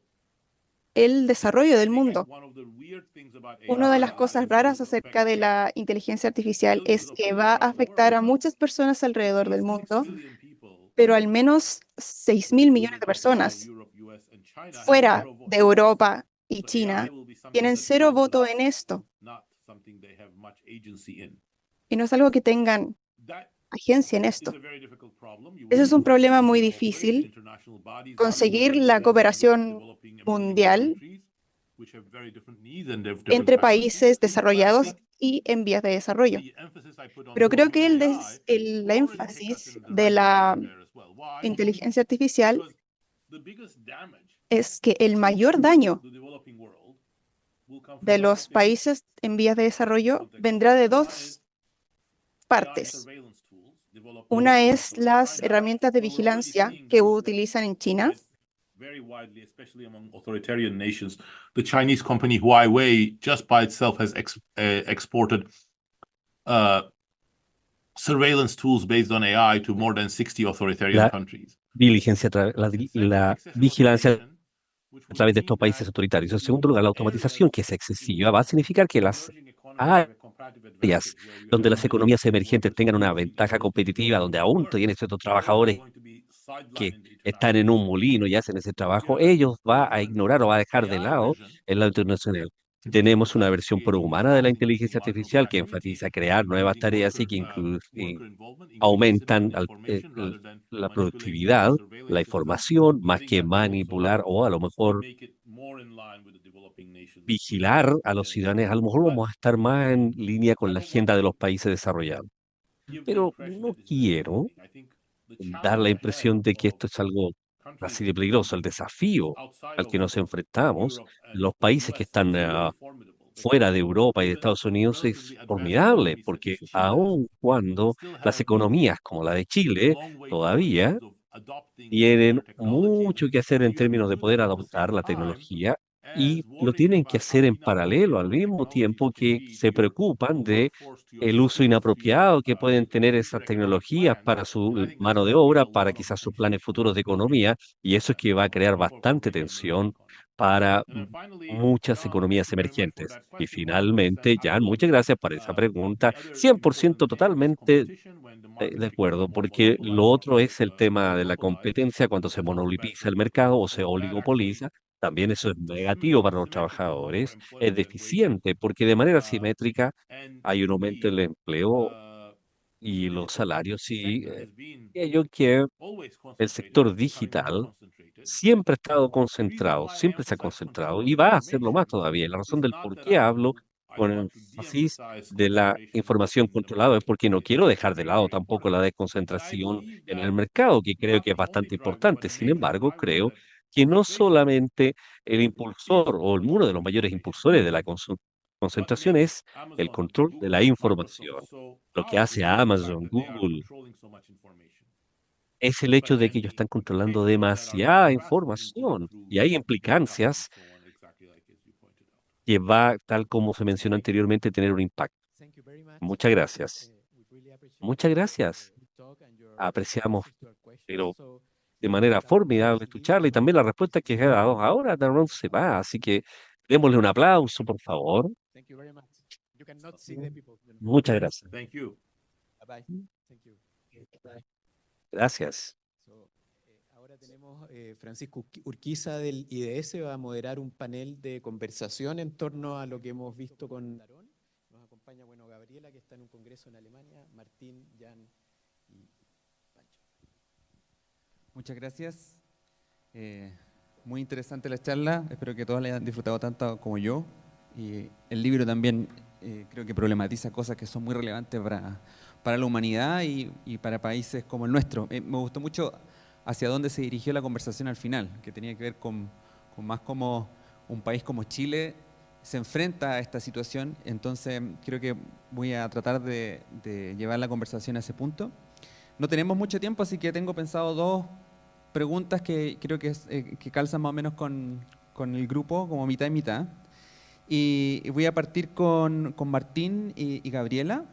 Speaker 5: el desarrollo del mundo.
Speaker 3: One of the weird things about
Speaker 5: Una de
Speaker 3: AI
Speaker 5: las cosas
Speaker 3: is
Speaker 5: raras
Speaker 3: it will
Speaker 5: acerca
Speaker 3: affect
Speaker 5: de la inteligencia artificial
Speaker 3: billions
Speaker 5: es
Speaker 3: of
Speaker 5: que
Speaker 3: people
Speaker 5: va a
Speaker 3: around the
Speaker 5: afectar a
Speaker 3: world.
Speaker 5: muchas personas alrededor
Speaker 3: At
Speaker 5: del
Speaker 3: least 6
Speaker 5: mundo,
Speaker 3: billion people,
Speaker 5: pero al menos 6.000 millones de
Speaker 3: including Africa,
Speaker 5: personas
Speaker 3: Europe, US, and China, have
Speaker 5: fuera
Speaker 3: zero vote.
Speaker 5: de Europa y
Speaker 3: So AI
Speaker 5: China
Speaker 3: will be something
Speaker 5: tienen
Speaker 3: that
Speaker 5: 0
Speaker 3: counts,
Speaker 5: voto en esto
Speaker 3: not something they have much agency in.
Speaker 5: y no es algo que tengan
Speaker 3: That
Speaker 5: agencia en
Speaker 3: is
Speaker 5: esto.
Speaker 3: a very difficult problem. You will
Speaker 5: Ese es
Speaker 3: need
Speaker 5: un problema muy
Speaker 3: cooperation,
Speaker 5: difícil,
Speaker 3: international bodies,
Speaker 5: conseguir
Speaker 3: including
Speaker 5: la
Speaker 3: with
Speaker 5: cooperación
Speaker 3: developing emerging
Speaker 5: mundial
Speaker 3: countries, which have very different needs and they have different
Speaker 5: entre
Speaker 3: priorities.
Speaker 5: países
Speaker 3: But I
Speaker 5: desarrollados
Speaker 3: think
Speaker 5: y en vías de desarrollo.
Speaker 3: the emphasis I put on
Speaker 5: Pero creo que
Speaker 3: pro-human
Speaker 5: el,
Speaker 3: AI
Speaker 5: el
Speaker 3: will already take us
Speaker 5: énfasis
Speaker 3: in the
Speaker 5: de
Speaker 3: right
Speaker 5: la
Speaker 3: direction there as well. Why?
Speaker 5: inteligencia artificial
Speaker 3: Because the biggest damage
Speaker 5: es que el mayor daño
Speaker 3: to the developing world will come from
Speaker 5: de
Speaker 3: two
Speaker 5: los
Speaker 3: things.
Speaker 5: países en vías de desarrollo
Speaker 3: Context of
Speaker 5: vendrá de
Speaker 3: AI
Speaker 5: dos
Speaker 3: is AI
Speaker 5: partes.
Speaker 3: surveillance tools developed
Speaker 5: Una
Speaker 3: in
Speaker 5: es las
Speaker 3: China,
Speaker 5: herramientas de
Speaker 3: where we're already
Speaker 5: vigilancia
Speaker 3: seeing
Speaker 5: que
Speaker 3: them
Speaker 5: utilizan en China.
Speaker 3: applied very widely, especially among authoritarian nations. The Chinese company Huawei, just by itself, has exported surveillance tools based on AI to more than 60 authoritarian
Speaker 4: La
Speaker 3: countries.
Speaker 4: diligencia, la vigilancia
Speaker 3: Which
Speaker 4: a
Speaker 3: would
Speaker 4: través de
Speaker 3: mean
Speaker 4: estos países
Speaker 3: that
Speaker 4: autoritarios. En
Speaker 3: in
Speaker 4: segundo lugar, la automatización,
Speaker 3: areas
Speaker 4: que es
Speaker 3: in
Speaker 4: excesiva, va a
Speaker 3: which
Speaker 4: significar que las
Speaker 3: emerging economies have a comparative
Speaker 4: áreas
Speaker 3: advantage, where you
Speaker 4: donde
Speaker 3: have
Speaker 4: las
Speaker 3: millions
Speaker 4: economías
Speaker 3: of skilled
Speaker 4: emergentes
Speaker 3: workers
Speaker 4: tengan una
Speaker 3: competing
Speaker 4: ventaja
Speaker 3: against people
Speaker 4: competitiva,
Speaker 3: who
Speaker 4: donde
Speaker 3: don't
Speaker 4: aún
Speaker 3: work,
Speaker 4: tienen ciertos
Speaker 3: those are
Speaker 4: trabajadores
Speaker 3: going to be
Speaker 4: que
Speaker 3: sidelined in the
Speaker 4: están en
Speaker 3: international
Speaker 4: un molino y hacen ese trabajo,
Speaker 3: have
Speaker 4: ellos va a
Speaker 3: different
Speaker 4: ignorar o va a dejar de
Speaker 3: AI
Speaker 4: lado
Speaker 3: vision,
Speaker 4: el lado internacional. Si
Speaker 3: which
Speaker 4: tenemos una
Speaker 3: emphasizes
Speaker 4: versión
Speaker 3: creating new
Speaker 4: prohumana de la
Speaker 3: jobs,
Speaker 4: inteligencia
Speaker 3: increasing marginal
Speaker 4: artificial que
Speaker 3: productivity,
Speaker 4: enfatiza crear nuevas
Speaker 3: increasing
Speaker 4: tareas y que
Speaker 3: worker involvement, increasing
Speaker 4: aumentan
Speaker 3: information rather than
Speaker 4: la
Speaker 3: manipulating
Speaker 4: productividad,
Speaker 3: surveillance
Speaker 4: la
Speaker 3: systems.
Speaker 4: información,
Speaker 3: I
Speaker 4: más
Speaker 3: think
Speaker 4: que
Speaker 3: that will also
Speaker 4: manipular o a lo mejor
Speaker 3: make it more in line with the developing nations
Speaker 4: vigilar a los
Speaker 3: agenda.
Speaker 4: ciudadanos. A lo mejor
Speaker 3: But
Speaker 4: vamos a estar más en línea con
Speaker 3: I
Speaker 4: la
Speaker 3: don't want
Speaker 4: agenda de
Speaker 3: to
Speaker 4: los países desarrollados.
Speaker 3: give the
Speaker 4: Pero
Speaker 3: impression
Speaker 4: no
Speaker 3: that this is a easy
Speaker 4: quiero
Speaker 3: thing. I think the
Speaker 4: dar la
Speaker 3: challenge ahead
Speaker 4: impresión de que
Speaker 3: of
Speaker 4: esto es algo
Speaker 3: countries
Speaker 4: así de peligroso. El desafío
Speaker 3: outside
Speaker 4: al
Speaker 3: of
Speaker 4: que nos enfrentamos,
Speaker 3: Europe and
Speaker 4: los
Speaker 3: the
Speaker 4: países que
Speaker 3: US is
Speaker 4: están
Speaker 3: really formidable
Speaker 4: fuera
Speaker 3: because
Speaker 4: de Europa y de
Speaker 3: even
Speaker 4: Estados Unidos, es
Speaker 3: relatively advanced
Speaker 4: formidable,
Speaker 3: economies such
Speaker 4: porque
Speaker 3: as China
Speaker 4: aun cuando
Speaker 3: still
Speaker 4: las
Speaker 3: have
Speaker 4: economías como la de
Speaker 3: a
Speaker 4: Chile
Speaker 3: long way to go in
Speaker 4: todavía
Speaker 3: terms of adopting
Speaker 4: tienen
Speaker 3: state-of-the-art technologies,
Speaker 4: mucho que hacer en
Speaker 3: and you have to
Speaker 4: términos de
Speaker 3: do that
Speaker 4: poder
Speaker 3: at the same
Speaker 4: adoptar la
Speaker 3: time
Speaker 4: tecnología y
Speaker 3: as
Speaker 4: lo
Speaker 3: warning
Speaker 4: tienen que
Speaker 3: about how
Speaker 4: hacer en paralelo,
Speaker 3: inappropriate
Speaker 4: al
Speaker 3: those
Speaker 4: mismo
Speaker 3: technologies
Speaker 4: tiempo
Speaker 3: can
Speaker 4: que
Speaker 3: be to
Speaker 4: se
Speaker 3: your
Speaker 4: preocupan de
Speaker 3: workforce, to your
Speaker 4: el uso
Speaker 3: citizens, to your
Speaker 4: inapropiado que pueden tener esas
Speaker 3: future economic
Speaker 4: tecnologías
Speaker 3: plans.
Speaker 4: para
Speaker 3: And I
Speaker 4: su
Speaker 3: think that's
Speaker 4: mano
Speaker 3: going
Speaker 4: de
Speaker 3: to create
Speaker 4: obra,
Speaker 3: a
Speaker 4: para
Speaker 3: lot of
Speaker 4: quizás sus
Speaker 3: tension
Speaker 4: planes futuros de economía, y eso es que va a crear bastante
Speaker 3: for many emerging
Speaker 4: tensión
Speaker 3: economies.
Speaker 4: para
Speaker 3: And then finally,
Speaker 4: muchas
Speaker 3: John, thank
Speaker 4: economías
Speaker 3: you very much for
Speaker 4: emergentes.
Speaker 3: that
Speaker 4: Y
Speaker 3: question. One thing is that
Speaker 4: finalmente, Jan, muchas
Speaker 3: absolutely
Speaker 4: gracias por esa pregunta.
Speaker 3: the other
Speaker 4: 100%
Speaker 3: important thing is
Speaker 4: totalmente
Speaker 3: competition when the
Speaker 4: de
Speaker 3: market becomes
Speaker 4: acuerdo,
Speaker 3: more
Speaker 4: porque lo
Speaker 3: monopolized
Speaker 4: otro es el tema de la
Speaker 3: oligopolized.
Speaker 4: competencia cuando se
Speaker 3: That's also bad
Speaker 4: monopoliza
Speaker 3: for
Speaker 4: el mercado o
Speaker 3: employees.
Speaker 4: se
Speaker 3: So that actually
Speaker 4: oligopoliza. También eso es negativo para los
Speaker 3: symmetrically both for
Speaker 4: trabajadores, es
Speaker 3: employment and wages.
Speaker 4: deficiente porque de manera simétrica
Speaker 3: And
Speaker 4: hay un aumento
Speaker 3: the
Speaker 4: del empleo y
Speaker 3: the
Speaker 4: los salarios y
Speaker 3: sector has been
Speaker 4: ello que
Speaker 3: always
Speaker 4: el
Speaker 3: concentrated and
Speaker 4: sector
Speaker 3: it's becoming more
Speaker 4: digital
Speaker 3: concentrated.
Speaker 4: siempre ha estado
Speaker 3: The reason
Speaker 4: concentrado,
Speaker 3: why I
Speaker 4: siempre se ha
Speaker 3: emphasize
Speaker 4: concentrado
Speaker 3: control
Speaker 4: y
Speaker 3: of
Speaker 4: va a hacerlo más
Speaker 3: information
Speaker 4: todavía. La razón
Speaker 3: is
Speaker 4: del
Speaker 3: not
Speaker 4: por
Speaker 3: that
Speaker 4: qué hablo
Speaker 3: I
Speaker 4: con
Speaker 3: want to
Speaker 4: énfasis
Speaker 3: de-emphasize
Speaker 4: de la
Speaker 3: concentration
Speaker 4: información
Speaker 3: in the
Speaker 4: controlada es porque no
Speaker 3: marketplace.
Speaker 4: quiero
Speaker 3: It's
Speaker 4: dejar de
Speaker 3: very,
Speaker 4: lado
Speaker 3: very
Speaker 4: tampoco
Speaker 3: important.
Speaker 4: la
Speaker 3: But I
Speaker 4: desconcentración
Speaker 3: believe
Speaker 4: en
Speaker 3: that
Speaker 4: el mercado, que creo
Speaker 3: not
Speaker 4: que es
Speaker 3: the only
Speaker 4: bastante
Speaker 3: driver,
Speaker 4: importante.
Speaker 3: but a
Speaker 4: Sin
Speaker 3: major
Speaker 4: embargo,
Speaker 3: driver
Speaker 4: creo
Speaker 3: that
Speaker 4: que no solamente el impulsor o uno de los mayores impulsores de la concentración es el control de la información. Lo que hace Amazon, Google, es el hecho de que ellos están controlando demasiada información y hay implicancias que va, tal como se mencionó anteriormente, a tener un impacto.
Speaker 1: Thank you very much.
Speaker 4: Muchas gracias.
Speaker 1: We really appreciate
Speaker 4: Muchas gracias.
Speaker 1: your talk and your
Speaker 4: Apreciamos,
Speaker 1: answers to our questions.
Speaker 4: pero
Speaker 1: So,
Speaker 4: de manera formidable tu charla y también la respuesta que has dado ahora. Daron se va, así que démosle un aplauso, por favor.
Speaker 1: thank you very much. You cannot see the people.
Speaker 4: Muchas gracias.
Speaker 3: Thank you.
Speaker 1: Bye bye. Thank you.
Speaker 4: Gracias.
Speaker 1: So, ahora tenemos Francisco Urquiza del IDS va a moderar un panel de conversación en torno a lo que hemos visto con Darón. Nos acompaña, bueno, Gabriela, que está en un congreso en Alemania, Martín, Jan y Pancho.
Speaker 7: Muchas gracias. Muy interesante la charla. Espero que todos la hayan disfrutado tanto como yo. Y el libro también creo que problematiza cosas que son muy relevantes para la humanidad y para países como el nuestro. Me gustó mucho hacia dónde se dirigió la conversación al final, que tenía que ver con más como un país como Chile se enfrenta a esta situación. Entonces creo que voy a tratar de llevar la conversación a ese punto. No tenemos mucho tiempo, así que tengo pensado dos preguntas que creo que calzan más o menos con el grupo, como mitad y mitad. Y voy a partir con Martín y Gabriela,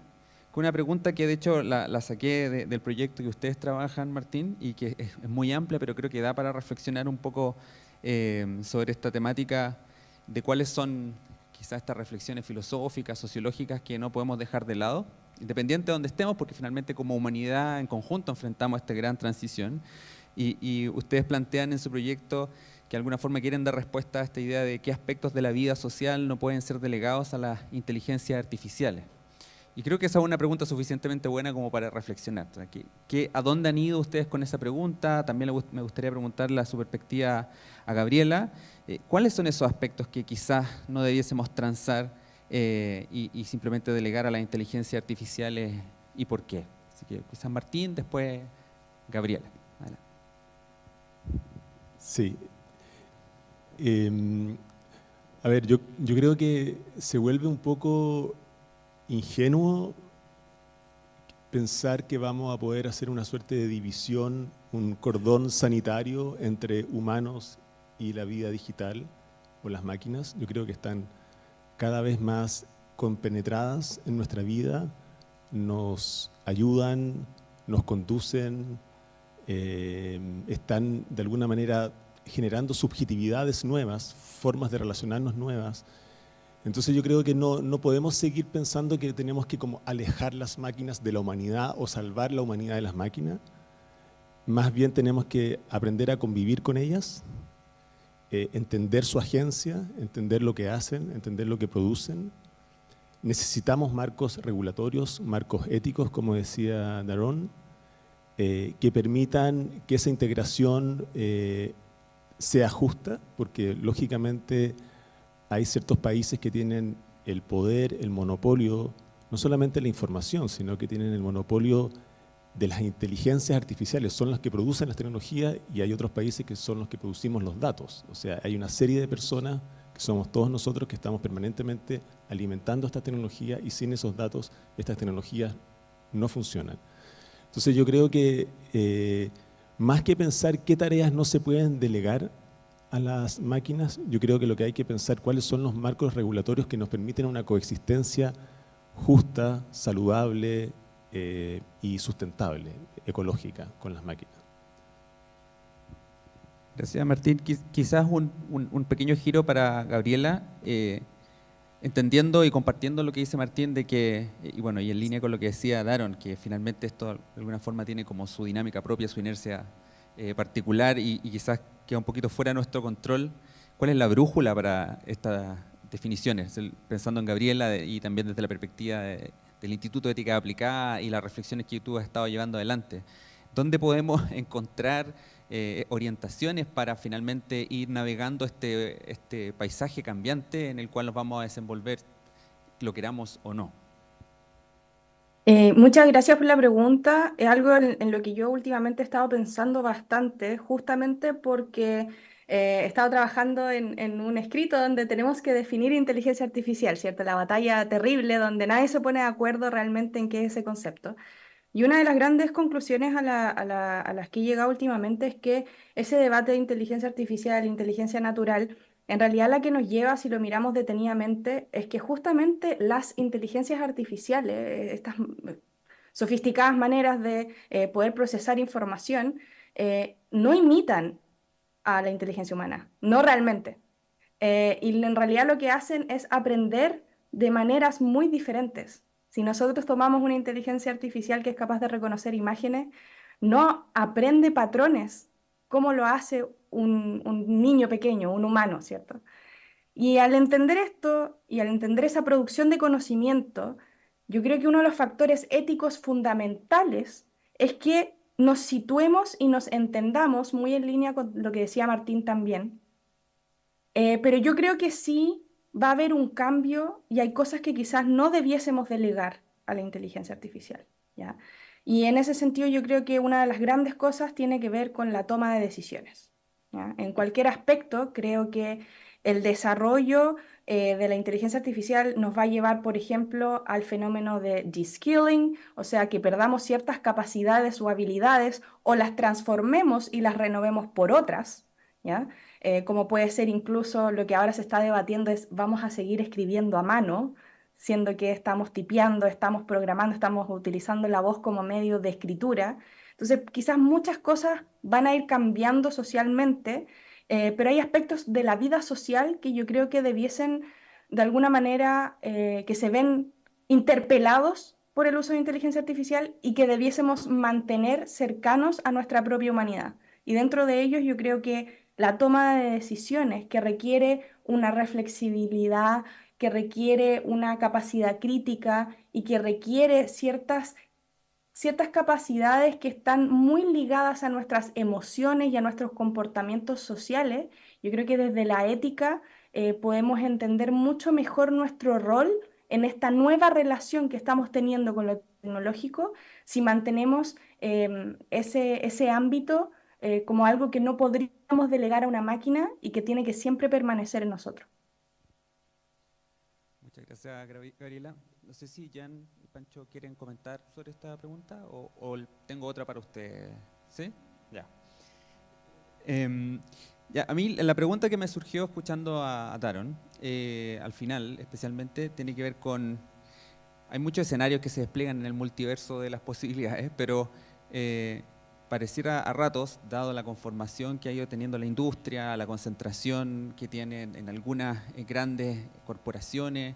Speaker 7: con una pregunta que de hecho la saqué del proyecto que ustedes trabajan, Martín, y que es muy amplia, pero creo que da para reflexionar un poco sobre esta temática de cuáles son quizás estas reflexiones filosóficas, sociológicas que no podemos dejar de lado, independiente de donde estemos, porque finalmente como humanidad en conjunto enfrentamos esta gran transición. Y ustedes plantean en su proyecto que de alguna forma quieren dar respuesta a esta idea de qué aspectos de la vida social no pueden ser delegados a las inteligencias artificiales. Y creo que esa es una pregunta suficientemente buena como para reflexionar. O sea, ¿a dónde han ido ustedes con esa pregunta? También me gustaría preguntarle a su perspectiva a Gabriela. ¿Cuáles son esos aspectos que quizás no debiésemos transar y simplemente delegar a las inteligencias artificiales y por qué? Así que quizás Martín, después Gabriela. Adelante.
Speaker 8: Sí. A ver, yo creo que se vuelve un poco ingenuo pensar que vamos a poder hacer una suerte de división, un cordón sanitario entre humanos y la vida digital o las máquinas. Yo creo que están cada vez más compenetradas en nuestra vida, nos ayudan, nos conducen, están de alguna manera generando subjetividades nuevas, formas de relacionarnos nuevas. Entonces yo creo que no podemos seguir pensando que tenemos que como alejar las máquinas de la humanidad o salvar la humanidad de las máquinas. Más bien tenemos que aprender a convivir con ellas, entender su agencia, entender lo que hacen, entender lo que producen. Necesitamos marcos regulatorios, marcos éticos, como decía Daron, que permitan que esa integración sea justa, porque lógicamente hay ciertos países que tienen el poder, el monopolio, no solamente la información, sino que tienen el monopolio de las inteligencias artificiales, son las que producen las tecnologías, y hay otros países que son los que producimos los datos. O sea, hay una serie de personas, que somos todos nosotros, que estamos permanentemente alimentando esta tecnología, y sin esos datos estas tecnologías no funcionan. Entonces yo creo que más que pensar qué tareas no se pueden delegar a las máquinas, yo creo que lo que hay que pensar cuáles son los marcos regulatorios que nos permiten una coexistencia justa, saludable y sustentable, ecológica, con las máquinas.
Speaker 7: Gracias, Martín. Quizás un pequeño giro para Gabriela, entendiendo y compartiendo lo que dice Martín de que, y bueno, y en línea con lo que decía Daron, que finalmente esto de alguna forma tiene como su dinámica propia, su inercia particular y quizás queda un poquito fuera de nuestro control. ¿Cuál es la brújula para estas definiciones? Pensando en Gabriela y también desde la perspectiva del Instituto de Ética Aplicada y las reflexiones que tú has estado llevando adelante. ¿Dónde podemos encontrar orientaciones para finalmente ir navegando este paisaje cambiante en el cual nos vamos a desenvolver, lo queramos o no?
Speaker 5: Muchas gracias por la pregunta. Es algo en lo que yo últimamente he estado pensando bastante, justamente porque he estado trabajando en un escrito donde tenemos que definir inteligencia artificial, ¿cierto? La batalla terrible donde nadie se pone de acuerdo realmente en qué es ese concepto. Y una de las grandes conclusiones a las que he llegado últimamente es que ese debate de inteligencia artificial, inteligencia natural, en realidad la que nos lleva, si lo miramos detenidamente, es que justamente las inteligencias artificiales, estas sofisticadas maneras de poder procesar información, no imitan a la inteligencia humana, no realmente. Y en realidad lo que hacen es aprender de maneras muy diferentes. Si nosotros tomamos una inteligencia artificial que es capaz de reconocer imágenes, no aprende patrones como lo hace un niño pequeño, un humano, ¿cierto? Y al entender esto y al entender esa producción de conocimiento, yo creo que uno de los factores éticos fundamentales es que nos situemos y nos entendamos muy en línea con lo que decía Martín también. Pero yo creo que sí va a haber un cambio y hay cosas que quizás no debiésemos delegar a la inteligencia artificial, ¿ya? Y en ese sentido yo creo que una de las grandes cosas tiene que ver con la toma de decisiones, ¿ya? En cualquier aspecto creo que el desarrollo de la inteligencia artificial nos va a llevar, por ejemplo, al fenómeno de de-skilling, o sea, que perdamos ciertas capacidades o habilidades o las transformemos y las renovemos por otras, ¿ya? Como puede ser incluso lo que ahora se está debatiendo es, ¿vamos a seguir escribiendo a mano? Siendo que estamos tipeando, estamos programando, estamos utilizando la voz como medio de escritura. Entonces, quizás muchas cosas van a ir cambiando socialmente, pero hay aspectos de la vida social que yo creo que debiesen, de alguna manera, que se ven interpelados por el uso de inteligencia artificial y que debiésemos mantener cercanos a nuestra propia humanidad. Y dentro de ellos yo creo que la toma de decisiones que requiere una reflexibilidad, que requiere una capacidad crítica y que requiere ciertas capacidades que están muy ligadas a nuestras emociones y a nuestros comportamientos sociales. Yo creo que desde la ética podemos entender mucho mejor nuestro rol en esta nueva relación que estamos teniendo con lo tecnológico si mantenemos ese ámbito como algo que no podríamos delegar a una máquina y que tiene que siempre permanecer en nosotros.
Speaker 7: Muchas gracias, Gabriela. No sé si Jan y Pancho quieren comentar sobre esta pregunta o tengo otra para usted. ¿Sí? Ya. Ya, a mí la pregunta que me surgió escuchando a Daron, al final especialmente, tiene que ver con... Hay muchos escenarios que se despliegan en el multiverso de las posibilidades, pero pareciera a ratos, dado la conformación que ha ido teniendo la industria, la concentración que tienen en algunas grandes corporaciones,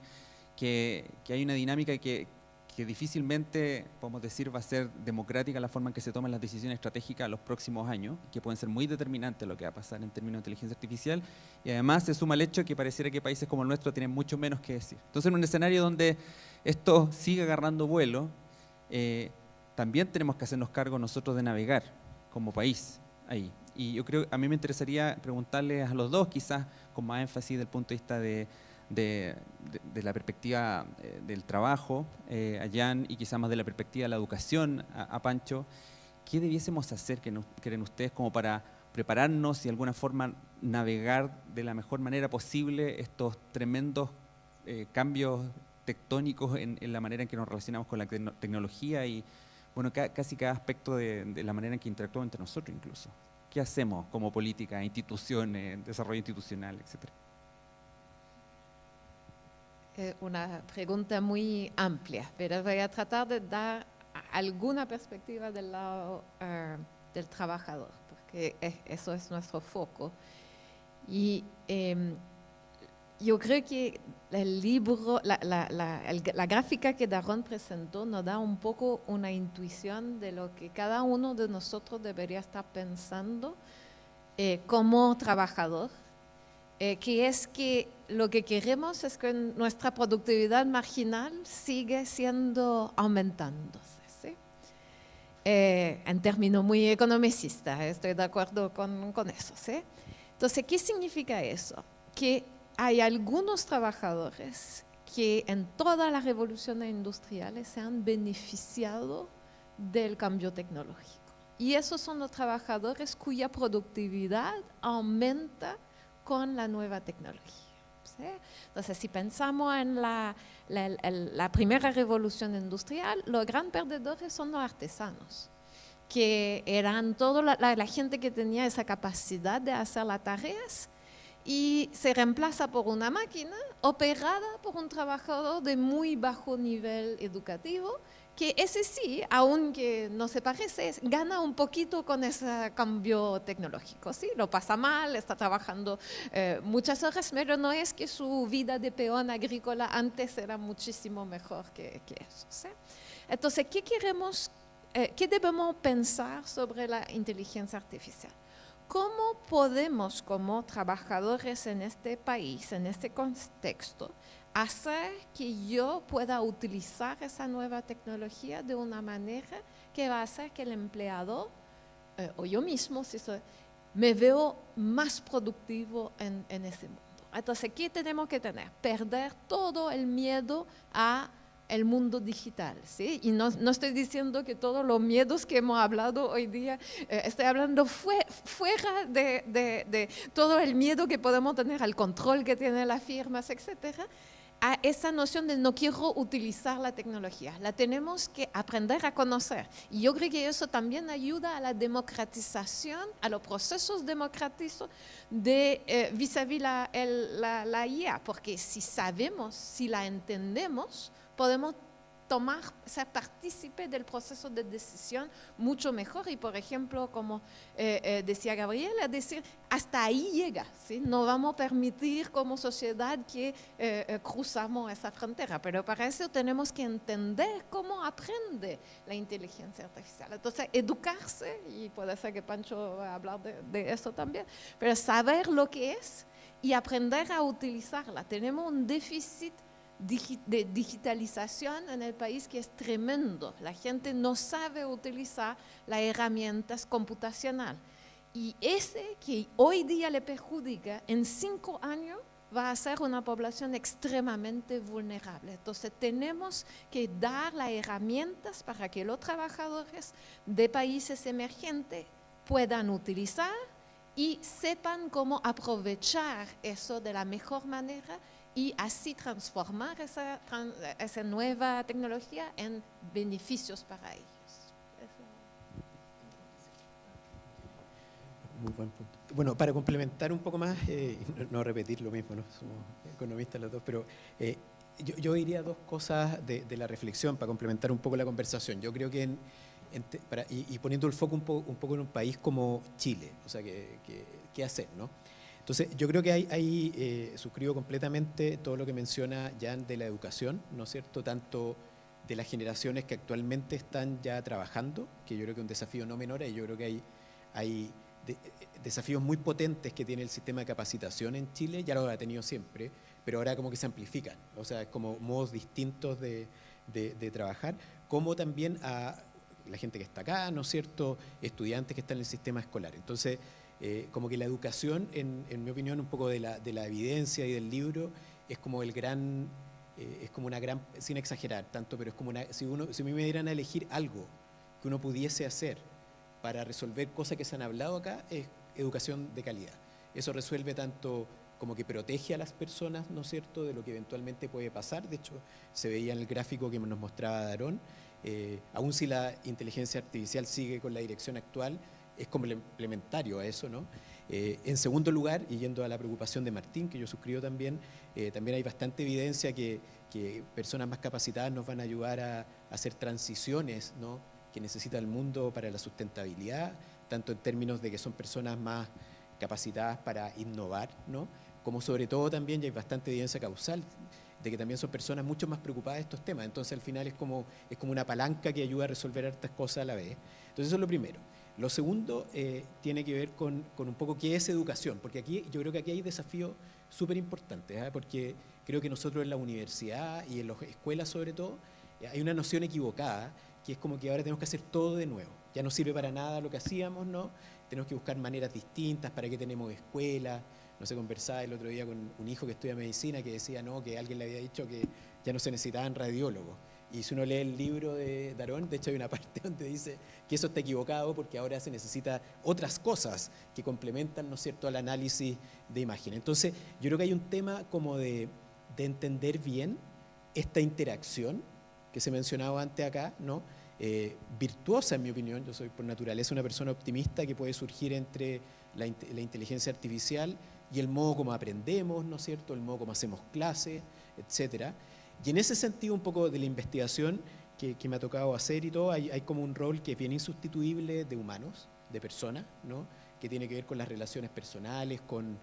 Speaker 7: que hay una dinámica que difícilmente, podemos decir, va a ser democrática la forma en que se toman las decisiones estratégicas a los próximos años, que pueden ser muy determinantes lo que va a pasar en términos de inteligencia artificial, y además se suma el hecho que pareciera que países como el nuestro tienen mucho menos que decir. Entonces, en un escenario donde esto sigue agarrando vuelo, también tenemos que hacernos cargo nosotros de navegar como país ahí. Y yo creo, a mí me interesaría preguntarles a los dos, quizás con más énfasis del punto de vista de la perspectiva del trabajo, a Jan, y quizás más de la perspectiva de la educación, a Pancho. ¿Qué debiésemos hacer, creen ustedes, como para prepararnos y de alguna forma navegar de la mejor manera posible estos tremendos cambios tectónicos en la manera en que nos relacionamos con la tecnología y, bueno, casi cada aspecto de la manera en que interactuamos entre nosotros incluso? ¿Qué hacemos como política, instituciones, desarrollo institucional, etcétera?
Speaker 6: Una pregunta muy amplia, pero voy a tratar de dar alguna perspectiva del lado del trabajador, porque eso es nuestro foco. Y yo creo que el libro, la gráfica que Daron presentó nos da un poco una intuición de lo que cada uno de nosotros debería estar pensando como trabajador, que es que lo que queremos es que nuestra productividad marginal sigue siendo aumentándose, ¿sí? En términos muy economicistas, estoy de acuerdo con eso, ¿sí? Entonces, ¿qué significa eso? Que hay algunos trabajadores que en todas las revoluciones industriales se han beneficiado del cambio tecnológico Y esos son los trabajadores cuya productividad aumenta con la nueva tecnología. ¿Sí? Entonces, si pensamos en la primera revolución industrial, los grandes perdedores son los artesanos, que eran toda la gente que tenía esa capacidad de hacer las tareas y se reemplaza por una máquina operada por un trabajador de muy bajo nivel educativo, que ese sí, aunque no se parece, gana un poquito con ese cambio tecnológico, ¿sí? Lo pasa mal, está trabajando muchas horas, pero no es que su vida de peón agrícola antes era muchísimo mejor que eso, ¿sí? Entonces, ¿qué debemos pensar sobre la inteligencia artificial? ¿Cómo podemos, como trabajadores en este país, en este contexto, hacer que yo pueda utilizar esa nueva tecnología de una manera que va a hacer que el empleador, o yo mismo, me veo más productivo en ese mundo? Entonces, ¿qué tenemos que tener? Perder todo el miedo a el mundo digital, ¿sí? Y no estoy diciendo que todos los miedos que hemos hablado hoy día, estoy hablando fuera de todo el miedo que podemos tener al control que tienen las firmas, etcétera, a esa noción de no quiero utilizar la tecnología. La tenemos que aprender a conocer. Y yo creo que eso también ayuda a la democratización, a los procesos democráticos vis-à-vis la IA, porque si sabemos, si la entendemos, podemos ser partícipe del proceso de decisión mucho mejor. Y, por ejemplo, como decía Gabriela, decir, hasta ahí llega, ¿sí? No vamos a permitir como sociedad que cruzamos esa frontera, pero para eso tenemos que entender cómo aprende la inteligencia artificial. Entonces, educarse, y puede ser que Pancho va a hablar de eso también, pero saber lo que es y aprender a utilizarla. Tenemos un déficit de digitalización en el país que es tremendo. La gente no sabe utilizar las herramientas computacionales. Y ese que hoy día le perjudica, en 5 años va a ser una población extremadamente vulnerable. Entonces tenemos que dar las herramientas para que los trabajadores de países emergentes puedan utilizar y sepan cómo aprovechar eso de la mejor manera y así transformar esa nueva tecnología en beneficios para ellos.
Speaker 1: Muy buen punto. Bueno, para complementar un poco más, no repetir lo mismo, ¿no? Somos economistas los dos, pero yo diría 2 cosas de la reflexión para complementar un poco la conversación. Yo creo que y poniendo el foco un poco en un país como Chile, o sea, ¿qué hacer, no? Entonces, yo creo que suscribo completamente todo lo que menciona Jan de la educación, ¿no es cierto? Tanto de las generaciones que actualmente están ya trabajando, que yo creo que es un desafío no menor, y yo creo que hay desafíos muy potentes que tiene el sistema de capacitación en Chile, ya lo ha tenido siempre, pero ahora como que se amplifican, o sea, como modos distintos de trabajar, como también a la gente que está acá, ¿no es cierto?, estudiantes que están en el sistema escolar. Entonces, como que la educación, en mi opinión, un poco de la evidencia y del libro, es como es como una gran, sin exagerar tanto, pero es como si a mí me dieran a elegir algo que uno pudiese hacer para resolver cosas que se han hablado acá, es educación de calidad. Eso resuelve tanto como que protege a las personas, ¿no es cierto?, de lo que eventualmente puede pasar. De hecho, se veía en el gráfico que nos mostraba Daron, aún si la inteligencia artificial sigue con la dirección actual, es complementario a eso, ¿no? En segundo lugar, y yendo a la preocupación de Martín, que yo suscribo también hay bastante evidencia que personas más capacitadas nos van a ayudar a hacer transiciones, ¿no?, que necesita el mundo para la sustentabilidad, tanto en términos de que son personas más capacitadas para innovar, ¿no?, como sobre todo también, y hay bastante evidencia causal, de que también son personas mucho más preocupadas de estos temas. Entonces, al final es como una palanca que ayuda a resolver estas cosas a la vez. Entonces, eso es lo primero. Lo segundo tiene que ver con un poco qué es educación, porque yo creo que aquí hay desafíos súper importantes, porque creo que nosotros en la universidad y en las escuelas sobre todo, hay una noción equivocada, que es como que ahora tenemos que hacer todo de nuevo. Ya no sirve para nada lo que hacíamos, ¿no? Tenemos que buscar maneras distintas, para qué tenemos escuelas. No sé, conversaba el otro día con un hijo que estudia medicina que decía, no, que alguien le había dicho que ya no se necesitaban radiólogos. Y si uno lee el libro de Darón, de hecho hay una parte donde dice que eso está equivocado porque ahora se necesita otras cosas que complementan, ¿no es cierto?, al análisis de imagen. Entonces, yo creo que hay un tema como de entender bien esta interacción que se mencionaba antes acá, ¿no? Virtuosa, en mi opinión. Yo soy por naturaleza una persona optimista, que puede surgir entre la inteligencia artificial y el modo como aprendemos, ¿no es cierto?, el modo como hacemos clases, etcétera. Y en ese sentido, un poco de la investigación que me ha tocado hacer y todo, hay como un rol que es bien insustituible de humanos, de personas, ¿no?, que tiene que ver con las relaciones personales, con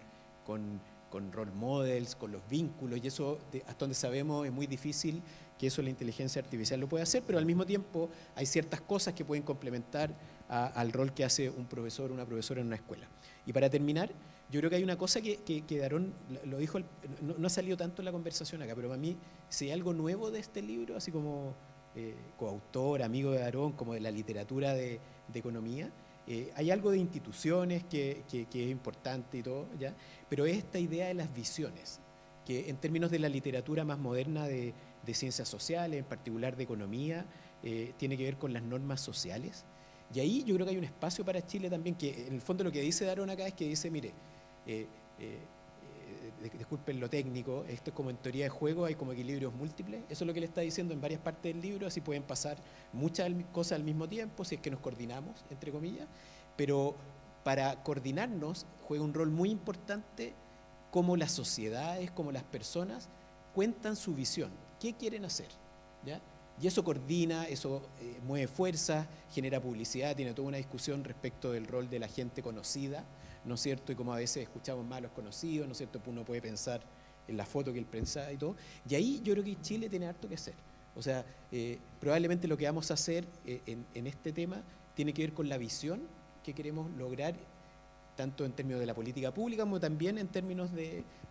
Speaker 1: role models, con los vínculos, y eso, hasta donde sabemos, es muy difícil que eso la inteligencia artificial lo pueda hacer, pero al mismo tiempo hay ciertas cosas que pueden complementar al rol que hace un profesor o una profesora en una escuela. Y para terminar, yo creo que hay una cosa que Darón lo dijo, no ha salido tanto en la conversación acá, pero para mí, si hay algo nuevo de este libro, así como coautor, amigo de Darón, como de la literatura de economía, hay algo de instituciones que es importante y todo, ¿ya? Pero es esta idea de las visiones, que en términos de la literatura más moderna de ciencias sociales, en particular de economía, tiene que ver con las normas sociales. Y ahí yo creo que hay un espacio para Chile también, que en el fondo lo que dice Darón acá es que dice, mire, disculpen lo técnico, esto es como en teoría de juego, hay como equilibrios múltiples, eso es lo que le está diciendo en varias partes del libro, así pueden pasar muchas cosas al mismo tiempo, si es que nos coordinamos, entre comillas, pero para coordinarnos juega un rol muy importante cómo las sociedades, cómo las personas cuentan su visión, qué quieren hacer, ¿ya? Y eso coordina, eso mueve fuerzas, genera publicidad, tiene toda una discusión respecto del rol de la gente conocida, ¿no es cierto? Y como a veces escuchamos más a los conocidos, ¿no es cierto? Uno puede pensar en la foto que él pensaba y todo. Y ahí yo creo que Chile tiene harto que hacer. O sea, probablemente lo que vamos a hacer en este tema tiene que ver con la visión que queremos lograr, tanto en términos de la política pública como también en términos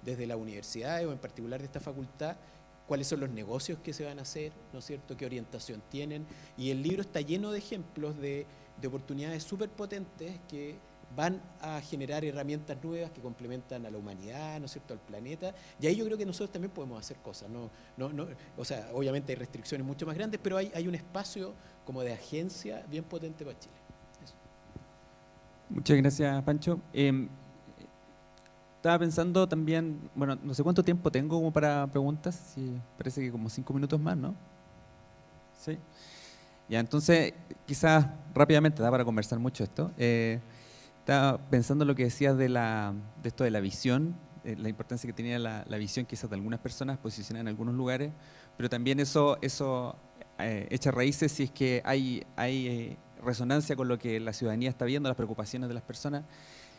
Speaker 1: desde la universidad o en particular de esta facultad, cuáles son los negocios que se van a hacer, ¿no es cierto?, qué orientación tienen. Y el libro está lleno de ejemplos de oportunidades súper potentes que van a generar herramientas nuevas que complementan a la humanidad, ¿no es cierto?, al planeta. Y ahí yo creo que nosotros también podemos hacer cosas. O sea, obviamente hay restricciones mucho más grandes, pero hay un espacio como de agencia bien potente para Chile. Eso.
Speaker 7: Muchas gracias, Pancho. Estaba pensando también, bueno, no sé cuánto tiempo tengo como para preguntas, sí, parece que como 5 minutos más, ¿no? Sí. Ya, entonces, quizás rápidamente, da para conversar mucho esto. Estaba pensando lo que decías de esto de la visión, la importancia que tenía la visión quizás de algunas personas posicionadas en algunos lugares, pero también eso echa raíces si es que hay resonancia con lo que la ciudadanía está viendo, las preocupaciones de las personas.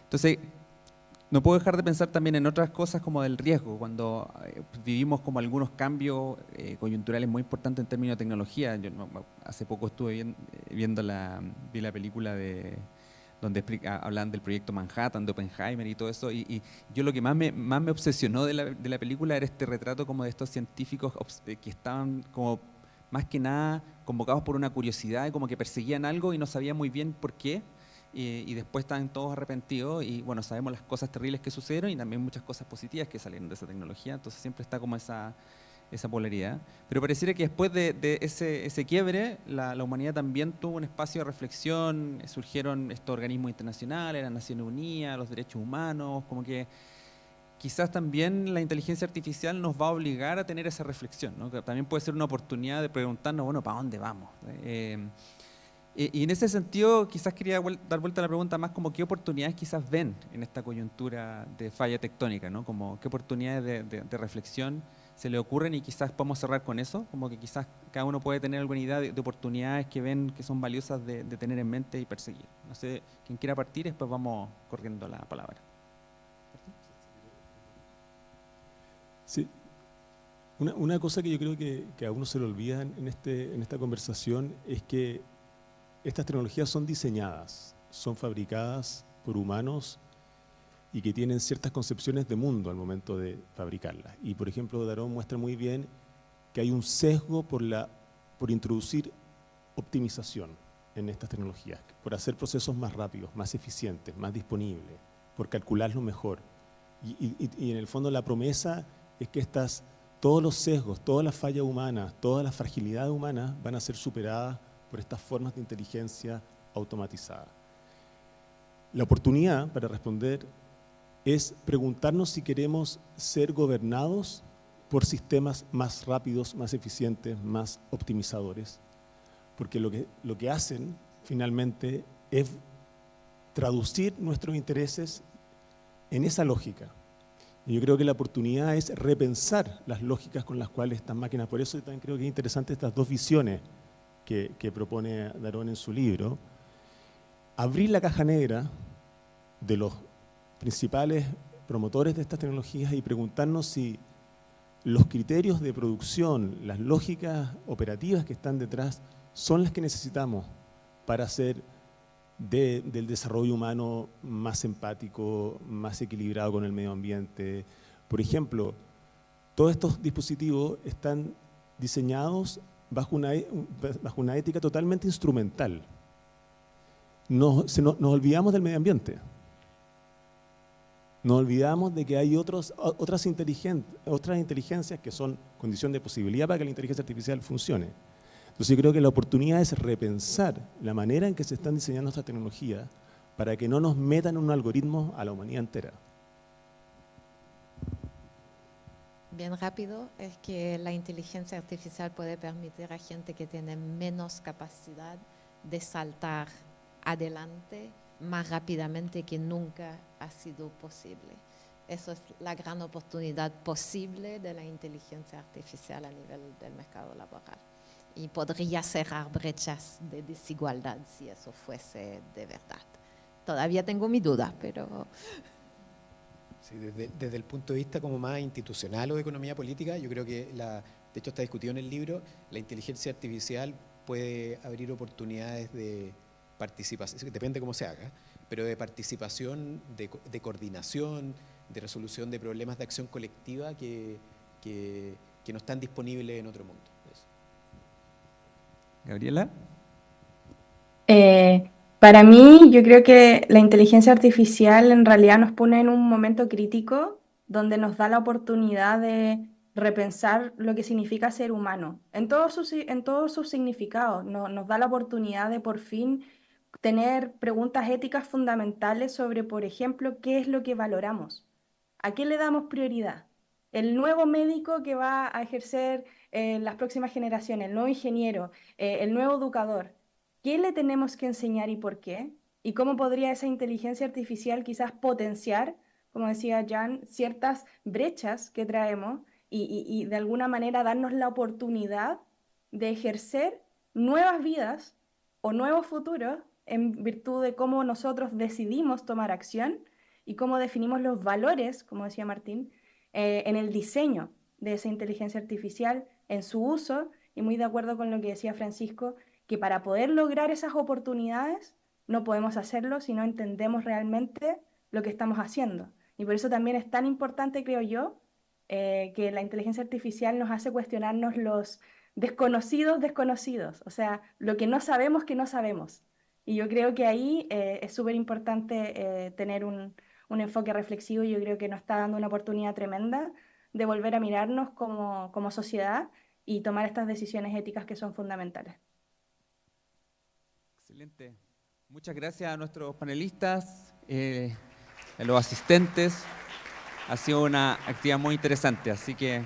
Speaker 7: Entonces, no puedo dejar de pensar también en otras cosas como del riesgo, cuando vivimos como algunos cambios coyunturales muy importantes en términos de tecnología. Yo hace poco estuve viendo vi la película donde hablan del proyecto Manhattan, de Oppenheimer y todo eso, y yo lo que más me obsesionó de la película era este retrato como de estos científicos que estaban como más que nada convocados por una curiosidad y como que perseguían algo y no sabían muy bien por qué. Y después están todos arrepentidos y bueno, sabemos las cosas terribles que sucedieron y también muchas cosas positivas que salieron de esa tecnología, entonces siempre está como esa polaridad. Pero pareciera que después de ese quiebre, la humanidad también tuvo un espacio de reflexión, surgieron estos organismos internacionales, las Naciones Unidas, los derechos humanos, como que quizás también la inteligencia artificial nos va a obligar a tener esa reflexión, ¿no? Que también puede ser una oportunidad de preguntarnos, bueno, ¿para dónde vamos? Y en ese sentido, quizás quería dar vuelta a la pregunta más como qué oportunidades quizás ven en esta coyuntura de falla tectónica, ¿no? Como qué oportunidades de reflexión se le ocurren y quizás podemos cerrar con eso, como que quizás cada uno puede tener alguna idea de oportunidades que ven que son valiosas de tener en mente y perseguir. No sé, quien quiera partir, después vamos corriendo la palabra.
Speaker 8: Sí. Una cosa que yo creo que a uno se le olvida en esta conversación es que estas tecnologías son diseñadas, son fabricadas por humanos y que tienen ciertas concepciones de mundo al momento de fabricarlas. Y por ejemplo, Darón muestra muy bien que hay un sesgo por introducir optimización en estas tecnologías, por hacer procesos más rápidos, más eficientes, más disponibles, por calcularlo mejor. Y en el fondo la promesa es que estas todos los sesgos, todas las fallas humanas, todas las fragilidades humanas van a ser superadas por estas formas de inteligencia automatizada. La oportunidad para responder es preguntarnos si queremos ser gobernados por sistemas más rápidos, más eficientes, más optimizadores, porque lo que hacen finalmente es traducir nuestros intereses en esa lógica. Y yo creo que la oportunidad es repensar las lógicas con las cuales estas máquinas, por eso yo también creo que es interesante estas dos visiones que propone Daron en su libro, abrir la caja negra de los principales promotores de estas tecnologías y preguntarnos si los criterios de producción, las lógicas operativas que están detrás son las que necesitamos para hacer del desarrollo humano más empático, más equilibrado con el medio ambiente. Por ejemplo, todos estos dispositivos están diseñados bajo una ética totalmente instrumental. Nos olvidamos del medio ambiente. Nos olvidamos de que hay otras inteligencias que son condición de posibilidad para que la inteligencia artificial funcione. Entonces yo creo que la oportunidad es repensar la manera en que se están diseñando estas tecnologías para que no nos metan en un algoritmo a la humanidad entera.
Speaker 6: Bien rápido, es que la inteligencia artificial puede permitir a gente que tiene menos capacidad de saltar adelante más rápidamente que nunca ha sido posible. Eso es la gran oportunidad posible de la inteligencia artificial a nivel del mercado laboral. Y podría cerrar brechas de desigualdad si eso fuese de verdad. Todavía tengo mi duda, pero...
Speaker 1: Sí, desde el punto de vista como más institucional o de economía política, yo creo que, de hecho está discutido en el libro, la inteligencia artificial puede abrir oportunidades de participación, depende cómo se haga, pero de participación, de coordinación, de resolución de problemas de acción colectiva que no están disponibles en otro mundo. Eso.
Speaker 7: Gabriela.
Speaker 9: Para mí, yo creo que la inteligencia artificial en realidad nos pone en un momento crítico donde nos da la oportunidad de repensar lo que significa ser humano, en todos sus significados. Nos da la oportunidad de por fin tener preguntas éticas fundamentales sobre, por ejemplo, qué es lo que valoramos, a qué le damos prioridad. El nuevo médico que va a ejercer las próximas generaciones, el nuevo ingeniero, el nuevo educador. ¿Qué le tenemos que enseñar y por qué? ¿Y cómo podría esa inteligencia artificial quizás potenciar, como decía Jan, ciertas brechas que traemos y de alguna manera darnos la oportunidad de ejercer nuevas vidas o nuevos futuros en virtud de cómo nosotros decidimos tomar acción y cómo definimos los valores, como decía Martín, en el diseño de esa inteligencia artificial, en su uso, y muy de acuerdo con lo que decía Francisco, que para poder lograr esas oportunidades no podemos hacerlo si no entendemos realmente lo que estamos haciendo. Y por eso también es tan importante, creo yo, que la inteligencia artificial nos hace cuestionarnos los desconocidos, o sea, lo que no sabemos que no sabemos. Y yo creo que ahí es súper importante tener un enfoque reflexivo, y yo creo que nos está dando una oportunidad tremenda de volver a mirarnos como sociedad y tomar estas decisiones éticas que son fundamentales.
Speaker 7: Excelente. Muchas gracias a nuestros panelistas, a los asistentes. Ha sido una actividad muy interesante, así que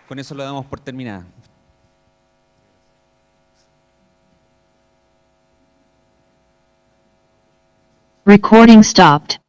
Speaker 7: con eso lo damos por terminada.
Speaker 2: Recording stopped.